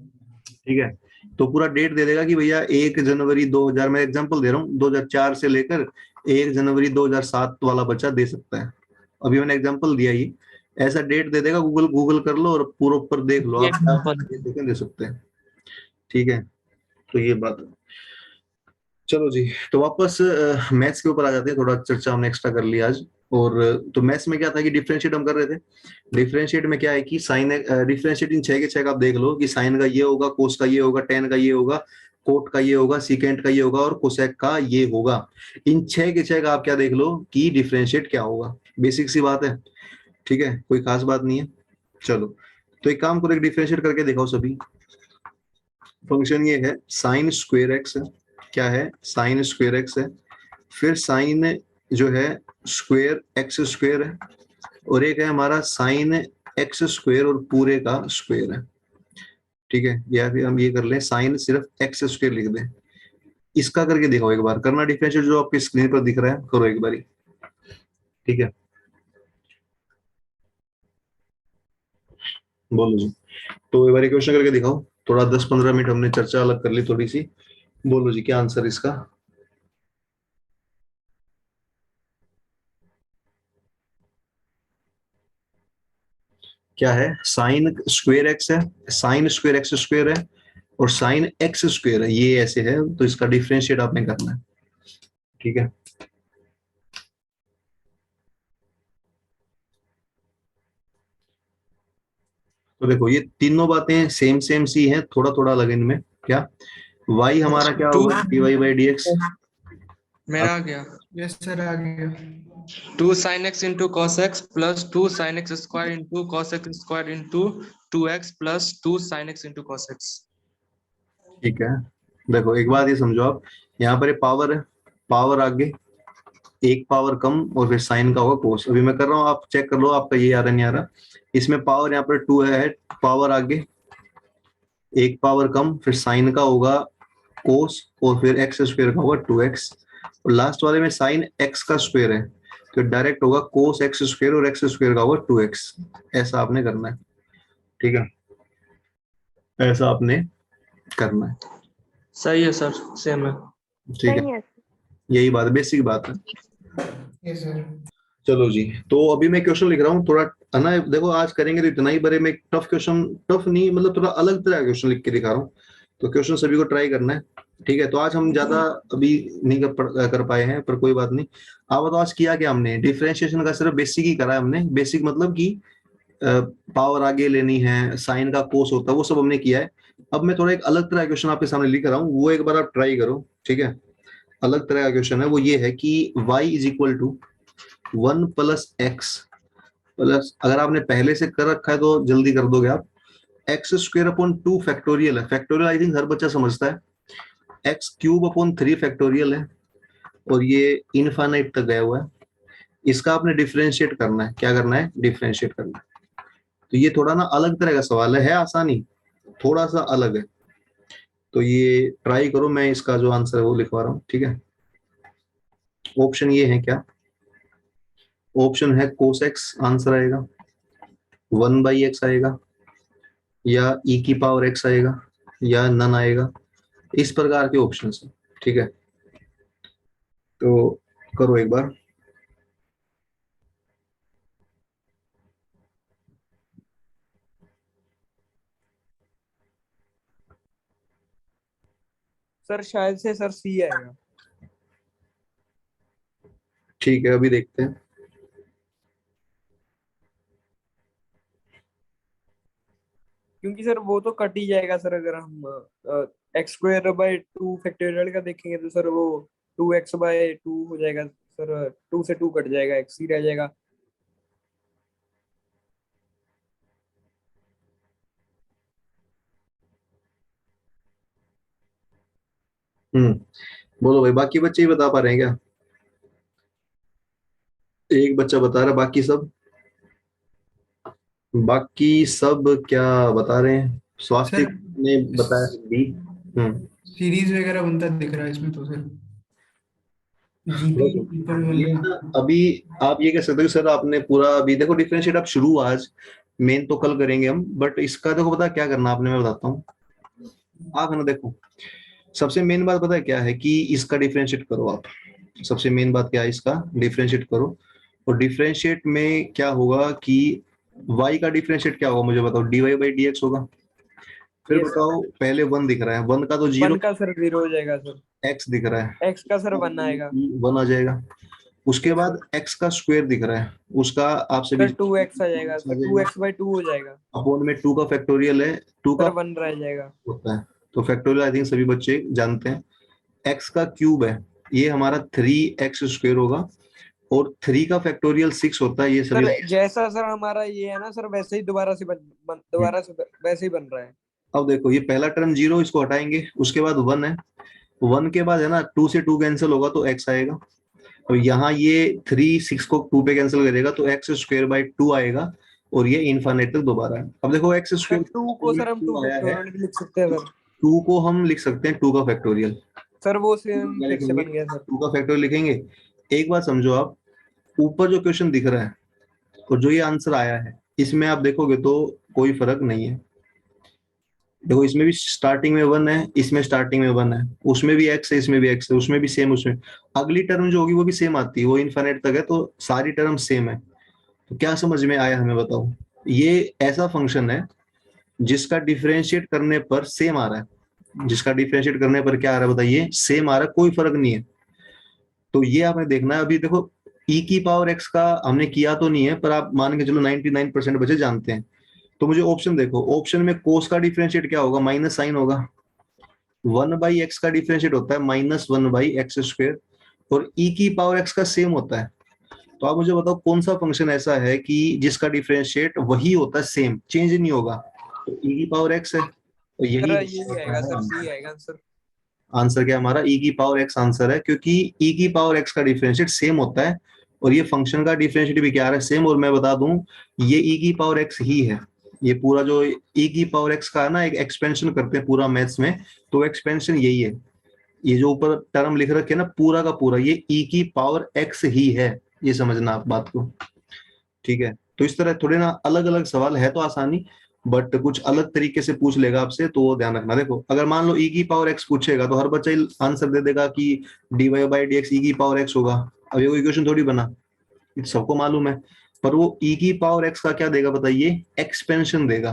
ठीक है। तो पूरा डेट दे देगा कि भैया 1 जनवरी 2000, मैं एग्जांपल दे रहा हूँ, 2004 से लेकर 1 जनवरी 2007 वाला बच्चा दे सकता है। अभी मैंने एग्जांपल दिया ही, ऐसा डेट दे देगा, गूगल गूगल कर लो और पूरा ऊपर देख लो ये आप, एग्जांपल दे सकते हैं, ठीक है। तो ये बात है। चलो जी, तो वापस मैथ्स के ऊपर आ जाते हैं, थोड़ा चर्चा हमने एक्स्ट्रा कर लिया आज। और तो मैथ्स में क्या था कि डिफरेंशिएट हम कर रहे थे। डिफरेंशिएट में क्या है कि साइन, डिफरेंशिएट इन 6 के 6 आप देख लो कि साइन का ये होगा, कोस का ये होगा, टेन का ये होगा, कोट का ये होगा, सीकेंट का ये होगा, और कोसेक का ये होगा। इन 6 के 6 का आप क्या देख लो कि डिफरेंशिएट क्या होगा, बेसिक सी बात है, ठीक है, कोई खास बात नहीं है। चलो, तो एक काम करो, एक डिफरेंशिएट करके दिखाओ सभी। फंक्शन ये है साइन स्क्वेयर एक्स है, क्या है, साइन स्क्वेयर एक्स है, फिर साइन जो है स्क्वेयर एक्स स्क्वेयर है, और एक है हमारा साइन एक्स स्क्वेयर और पूरे का स्क्वेयर है, ठीक है। या फिर हम ये कर लें साइन सिर्फ एक्स स्क्वेयर लिख दें। इसका करके दिखाओ एक बार, करना डिफरेंशियल जो आपकी स्क्रीन पर दिख रहा है, करो एक बारी, ठीक है। बोलो जी, तो एक बार क्वेश्चन करके दिखाओ, थोड़ा 10-15 मिनट हमने चर्चा अलग कर ली थोड़ी सी। बोलो जी क्या आंसर इसका। क्या है, साइन स्क्वेयर एक्स है, साइन स्क्वेयर एक्स स्क्वेयर है, और साइन एक्स स्क्वेयर है, ये ऐसे है, तो इसका डिफरेंशिएट आपने करना है, ठीक है। तो देखो ये तीनों बातें सेम सेम सी हैं, थोड़ा थोड़ा अलग इनमें। क्या y हमारा क्या Two- होगा, dy by dx। मेरा आ गया यस सर, आ गया। 2 sin x into cos x plus 2 sin x square into cos x square into 2x plus 2 sin x into cos x। ठीक है, देखो एक बात ये समझो आप, यहाँ पर पावर है, पावर आगे एक पावर कम और फिर साइन का होगा कोस। अभी मैं कर रहा हूँ, आप चेक कर लो आपका ये आ रहा नहीं आ रहा। इसमें पावर यहाँ पर 2 है, पावर आगे एक पावर कम, फिर साइन का होगा कोस, और फिर एक्स स्क्वायर का होगा 2x, और लास्ट वाले में साइन एक्स का स्क्वायर है, तो डायरेक्ट होगा कोस एक्स स्क्वायर और एक्स स्क्वायर का होगा 2x। ऐसा आपने करना है, ठीक है, ऐसा आपने करना है, सही है सर, सेम है। ठीक है। सही है सर। यही बात, बेसिक बात है। Yes sir. चलो जी, तो अभी मैं क्वेश्चन लिख रहा हूँ थोड़ा, है ना, देखो आज करेंगे तो इतना ही, बड़े में टफ क्वेश्चन, टफ नहीं मतलब थोड़ा अलग तरह का क्वेश्चन लिख के दिखा रहा हूँ, तो क्वेश्चन सभी को ट्राई करना है, ठीक है। तो आज हम ज्यादा अभी नहीं कर पाए हैं, पर कोई बात नहीं। आप बताओ आज किया क्या हमने, डिफरेंशिएशन का सिर्फ बेसिक ही करा है हमने, बेसिक मतलब कि पावर आगे लेनी है, साइन का कोस होता है, वो सब हमने किया है। अब मैं थोड़ा एक अलग तरह का क्वेश्चन आपके सामने लिख रहा हूँ, वो एक बार आप ट्राई करो, ठीक है। अलग तरह का क्वेश्चन है, वो ये है कि y is equal to 1 plus x plus, अगर आपने पहले से कर रखा है तो जल्दी कर दोगे आप, एक्स स्क्वेयर अपॉन 2 फैक्टोरियल है, फैक्टोरियल आई थिंक हर बच्चा समझता है, एक्स क्यूब अपॉन 3 फैक्टोरियल है, और ये इनफाइनाइट तक गया हुआ है। इसका आपने डिफरेंशिएट करना है, क्या करना है, डिफरेंशिएट करना है। तो ये थोड़ा ना अलग तरह का सवाल है आसानी थोड़ा सा अलग है, तो ये ट्राई करो, मैं इसका जो आंसर है वो लिखवा रहा हूँ, ठीक है। ऑप्शन ये है, क्या ऑप्शन है, कोस एक्स आंसर आएगा, 1/x आएगा, या e की पावर x आएगा, या नन आएगा, इस प्रकार के ऑप्शन है, ठीक है। तो करो एक बार। सर शायद से सर सी आएगा। ठीक है, अभी देखते हैं। क्योंकि सर वो तो कट ही जाएगा सर, अगर हम एक्स स्क्वायर बाय 2 फैक्टोरियल का देखेंगे तो सर वो 2x/2 हो जाएगा सर, 2 से 2 कट जाएगा, x ही रह जाएगा। बोलो भाई, बाकी बच्चे ही बता पा रहे हैं क्या, एक बच्चा बता रहा है, बाकी सब, बाकी सब क्या बता रहे हैं, स्वास्थ्य सर ने बताया डी। सीरीज वगैरह बनता दिख रहा है इसमें तो सर, देखो, जीपी पेपर ये वाले। ना अभी आप ये कह सकते हो कि सर आपने पूरा अभी देखो डिफरेंशिएट आप शुरू आज, मेन तो कल करेंगे हम, बट इसका देखो पता है क्या करना आपने, मैं बताता हूँ। आप है ना, देखो सबसे मेन बात पता है क्या है, कि इसका डिफरेंशिएट करो आप, सबसे मेन बात क्या है, इसका डिफरेंशिएट करो, और डिफरेंशिएट में क्या होगा कि y का डिफरेंशिएट क्या होगा मुझे बताओ, dy बाई dx होगा। फिर Yes, बताओ, पहले 1 दिख रहा है, 1 का तो 0, 1 का सर 0 हो जाएगा सर, x दिख रहा है, x का सर 1 आएगा 1 आ जाएगा। उसके Yes, बाद x का स्क्वायर दिख रहा है, उसका आपसे भी सर 2x आ जाएगा सर, 2x/2 हो जाएगा अपॉन में 2 का फैक्टोरियल है, 2 का सर, 1 रह जाएगा। होता है, तो फैक्टोरियल आई थिंक सभी बच्चे जानते हैं। x का क्यूब है, ये हमारा 3x स्क्वायर होगा, और 3 का फैक्टोरियल 6 होता है, ये सभी सर जैसा सर हमारा ये है ना सर, वैसे ही दोबारा से दोबारा से वैसे ही बन रहा है। अब देखो ये पहला टर्म 0, इसको हटाएंगे, उसके बाद 1 है, 1 के बाद है ना 2 से 2 कैंसिल होगा तो x आएगा। और यहाँ ये 3 6 को 2 पे कैंसिल करेगा तो एक्स स्क्वायर बाई 2 आएगा, और ये इनफाइनाइट तक दोबारा है। अब देखो एक्स सर स्क्वायर 2 को सर हम 2 आया है, फैक्टोरियल भी लिख सकते हैं सर। 2 को हम लिख सकते हैं 2 का फैक्टोरियल। सर वो सेम क्या फिर से लिखेंगे? बन गया सर। 2 का फैक्टोरियल लिखेंगे। एक बात समझो आप, ऊपर जो क्वेश्चन दिख रहा है और जो ये आंसर आया है, इसमें आप देखोगे तो कोई फर्क नहीं है। देखो इसमें भी स्टार्टिंग में 1 है, इसमें स्टार्टिंग में 1 है, उसमें भी x है, इसमें भी x है, उसमें भी सेम, उसमें अगली टर्म जो होगी वो भी सेम आती है, वो इनफाइनाइट तक है, तो सारी टर्म सेम है। तो क्या समझ में आया हमें बताओ? ये ऐसा फंक्शन है जिसका डिफरेंशिएट करने पर सेम आ रहा है, जिसका डिफरेंशिएट करने पर क्या आ रहा है बताइए? सेम आ रहा है, कोई फर्क नहीं है। तो ये आपने देखना है। अभी देखो e की पावर x का हमने किया तो नहीं है, पर आप मान के चलो 99% बच्चे जानते हैं। तो मुझे ऑप्शन देखो, ऑप्शन में कोस का डिफरेंशिएट क्या होगा? माइनस साइन होगा। 1/x का डिफरेंशिएट होता है -1/x स्क्वायर, और e की पावर x का सेम होता है। तो आप मुझे बताओ कौन सा फंक्शन ऐसा है कि जिसका डिफरेंशिएट वही होता है, सेम, चेंज नहीं होगा? तो e की पावर x है, तो यही सर यही आएगा सर, सी आएगा आंसर। आंसर क्या हमारा? e की पावर x आंसर है, क्योंकि e की पावर x का डिफरेंशिएट सेम होता है, और ये फंक्शन का डिफरेंशिएट भी क्या आ रहा है? सेम। और मैं बता दूं ये e की पावर x ही है। ये पूरा जो e की पावर x का है ना, एक एक्सपेंशन करते हैं पूरा मैथ्स में, तो एक्सपेंशन यही है। ये जो ऊपर टर्म लिख रखे है ना, पूरा का पूरा ये e की पावर x ही है, ये समझना आप बात को, ठीक है? तो इस तरह थोड़े ना अलग अलग सवाल है, तो आसानी, बट कुछ अलग तरीके से पूछ लेगा आपसे, तो वो ध्यान रखना। देखो अगर मान लो e की पावर x पूछेगा तो हर बच्चा आंसर दे देगा कि dy/dx e की पावर x होगा। अब ये कोई इक्वेशन थोड़ी बना, ये सबको मालूम है। पर वो e की पावर x का क्या देगा बताइए? एक्सपेंशन देगा।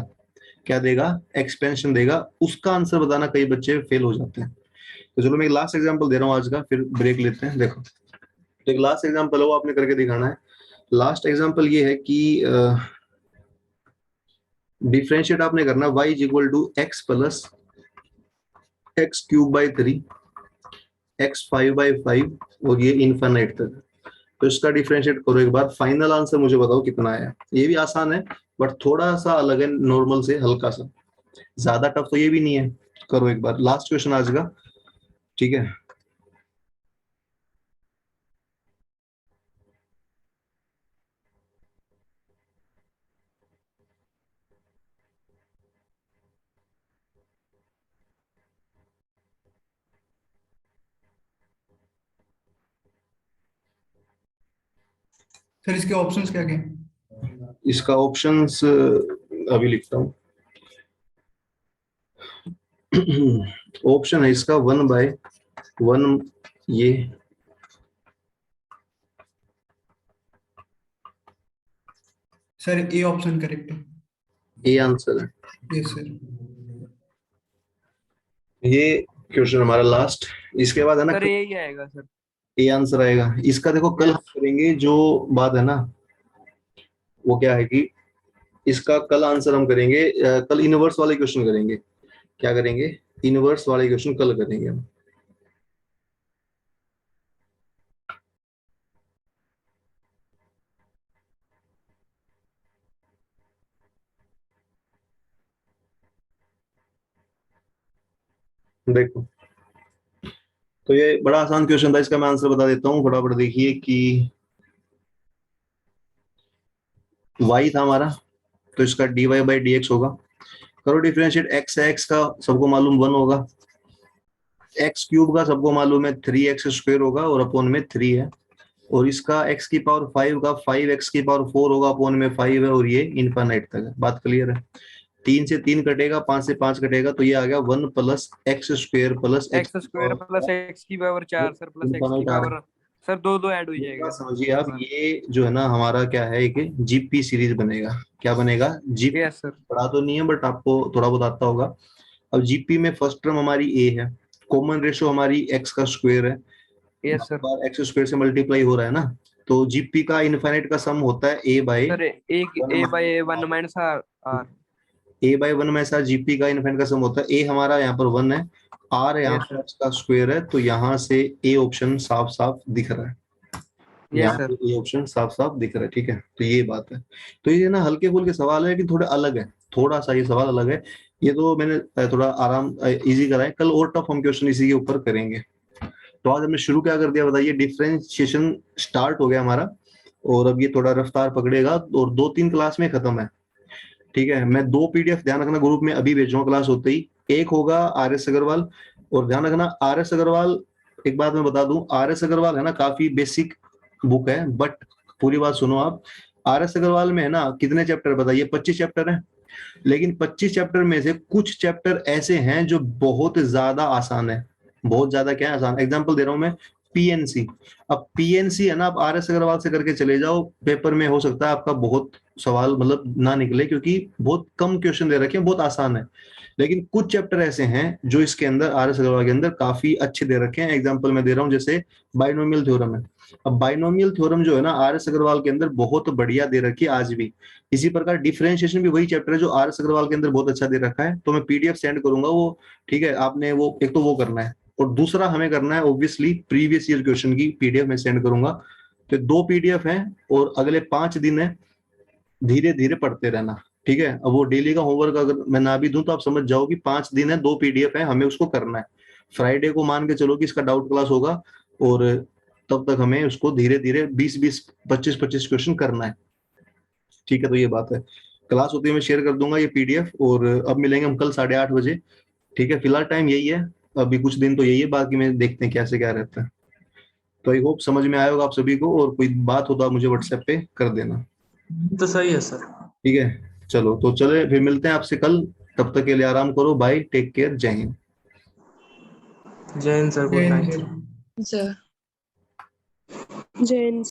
क्या देगा? एक्सपेंशन देगा। उसका आंसर बताना कई बच्चे फेल हो जाते हैं। तो चलो मैं एक लास्ट एग्जांपल दे रहा हूँ आज का, फिर ब्रेक लेते हैं। देखो तो एक लास्ट एग्जांपल है, वो आपने करके दिखाना है। लास्ट एग्जांपल ये है कि डिफरेंशिएट आपने करना y is equal to x plus x cube by 3 x 5/5 और ये इनफाइनाइट तक। तो इसका डिफरेंशिएट करो एक बार, फाइनल आंसर मुझे बताओ कितना आया। ये भी आसान है, बट थोड़ा सा अलग है नॉर्मल से, हल्का सा, ज्यादा टफ तो ये भी नहीं है। करो एक बार, लास्ट क्वेश्चन आज का, ठीक है? सर इसके ऑप्शंस क्या क्या हैं? इसका ऑप्शंस अभी लिखता हूँ। ऑप्शन है इसका 1/1, ये सर ए ऑप्शन करेक्ट है। ए आंसर है। Yes sir. ये क्वेश्चन हमारा लास्ट, इसके बाद है ना सर यही आएगा सर। ए आंसर आएगा इसका। देखो कल हम करेंगे जो बात है ना, वो क्या है कि इसका कल आंसर हम करेंगे, कल इनवर्स वाले क्वेश्चन करेंगे। क्या करेंगे? इनवर्स वाले क्वेश्चन कल करेंगे हम। देखो तो ये बड़ा आसान क्वेश्चन था, इसका मैं आंसर बता देता हूँ फटाफट। देखिए कि y था हमारा, तो इसका dy/dx होगा। करो डिफरेंशिएट, x है, x का सबको मालूम 1 होगा, एक्स क्यूब का सबको मालूम है 3x स्क्वायर होगा और अपॉन में 3 है, और इसका x की पावर 5 का 5x की पावर 4 होगा, अपॉन में 5 है, और ये इनफाइनाइट तक है। बात क्लियर है? 3 से 3 कटेगा, 5 से 5 कटेगा, तो ये आ गया 1 plus x square plus x square plus x की पावर 4 सर प्लस एक्स की पावर सर 2 ऐड हो जाएगा। समझिए आप, ये जो है ना हमारा क्या है, एक जीपी सीरीज बनेगा। क्या बनेगा? जीपी। Yes sir. पढ़ा तो नहीं है, बट आपको थोड़ा बहुत आता होगा। अब जीपी में फर्स्ट टर्म हमारी ए है, कॉमन रेशो हमारी एक्स का स्क्वायर है, यस सर। बार एक्स स्क्वायर से मल्टीप्लाई हो रहा है ना, तो जीपी का इनफाइनाइट का सम होता है ए बाई सर एक a/1 माइनस r। a/1 में ऐसा जीपी का इनफाइनाइट का सम होता है। ए हमारा यहाँ पर 1 है, आर यहाँ Yes, पर sir. इसका स्क्वायर है, तो यहाँ से ए ऑप्शन साफ साफ दिख रहा है। यस यहाँ सर। पे ये ऑप्शन साफ साफ दिख रहा है, ठीक है? तो ये बात है। तो ये ना हल्के फुल्के सवाल है कि थोड़े अलग है, थोड़ा सा ये सवाल अलग है, ये तो मैंने थोड़ा आराम इजी करा है, कल और टफ हम क्वेश्चन इसी के ऊपर करेंगे। तो आज हमने शुरू क्या कर दिया बताइए, डिफरेंशिएशन स्टार्ट हो गया हमारा, और अब ये थोड़ा रफ्तार पकड़ेगा और 2-3 क्लास में खत्म है। ठीक है, मैं 2 पीडीएफ ध्यान रखना ग्रुप में अभी भेजूंगा क्लास होते ही। एक होगा आर.एस. अग्रवाल, और ध्यान रखना आर.एस. अग्रवाल, एक बात मैं बता दूं, आर.एस. अग्रवाल है ना काफी बेसिक बुक है, बट पूरी बात सुनो आप। आर.एस. अग्रवाल में है ना कितने चैप्टर बताइए, 25 चैप्टर है, लेकिन 25 चैप्टर में से कुछ चैप्टर ऐसे हैं जो बहुत ज्यादा आसान है, बहुत ज्यादा क्या है आसान। एग्जांपल दे रहा हूं मैं, पीएनसी। अब पीएनसी है ना, आप आर.एस. अग्रवाल से करके चले जाओ, पेपर में हो सकता है आपका बहुत सवाल मतलब ना निकले, क्योंकि बहुत कम क्वेश्चन दे रखे हैं, बहुत आसान है। लेकिन कुछ चैप्टर ऐसे हैं जो इसके अंदर आर.एस. अग्रवाल के अंदर काफी अच्छे दे रखे हैं। एग्जांपल मैं दे रहा हूं, जैसे बाइनोमियल थ्योरम है। अब बाइनोमियल थ्योरम जो है ना आर.एस. अग्रवाल के अंदर बहुत बढ़िया दे रखी है आज भी। इसी प्रकार डिफरेंशिएशन भी वही चैप्टर है जो आर.एस. अग्रवाल के अंदर बहुत अच्छा दे रखा है। तो मैं पीडीएफ सेंड करूंगा वो, ठीक है, आपने वो एक तो वो करना है, और दूसरा हमें करना है ऑब्वियसली प्रीवियस ईयर क्वेश्चन की पीडीएफ मैं सेंड करूंगा। तो 2 पीडीएफ हैं और अगले 5 दिन है, धीरे धीरे पढ़ते रहना। ठीक है, अब वो डेली का होमवर्क अगर मैं ना भी दूं तो आप समझ जाओ कि 5 दिन है, 2 पीडीएफ है, हमें उसको करना है। फ्राइडे को मान के चलो कि इसका डाउट क्लास होगा, और तब तक हमें उसको धीरे धीरे 20-20 25-25 क्वेश्चन करना है। ठीक है, तो ये बात है, क्लास होती है मैं शेयर कर दूंगा ये पीडीएफ। और अब मिलेंगे हम कल 8:30 बजे। ठीक है, फिलहाल टाइम यही है, अभी कुछ दिन तो यही है, बाकी में देखते हैं कैसे क्या रहता है। तो आई होप समझ में आया होगा आप सभी को, और कोई बात हो तो आप मुझे व्हाट्सएप पे कर देना। तो सही है सर। ठीक है, चलो तो चले फिर मिलते हैं आपसे कल, तब तक के लिए आराम करो, बाय, टेक केयर, जय हिंद। जय हिंद सर, गुड जय नाइट। हिंद। सर जय हिंद।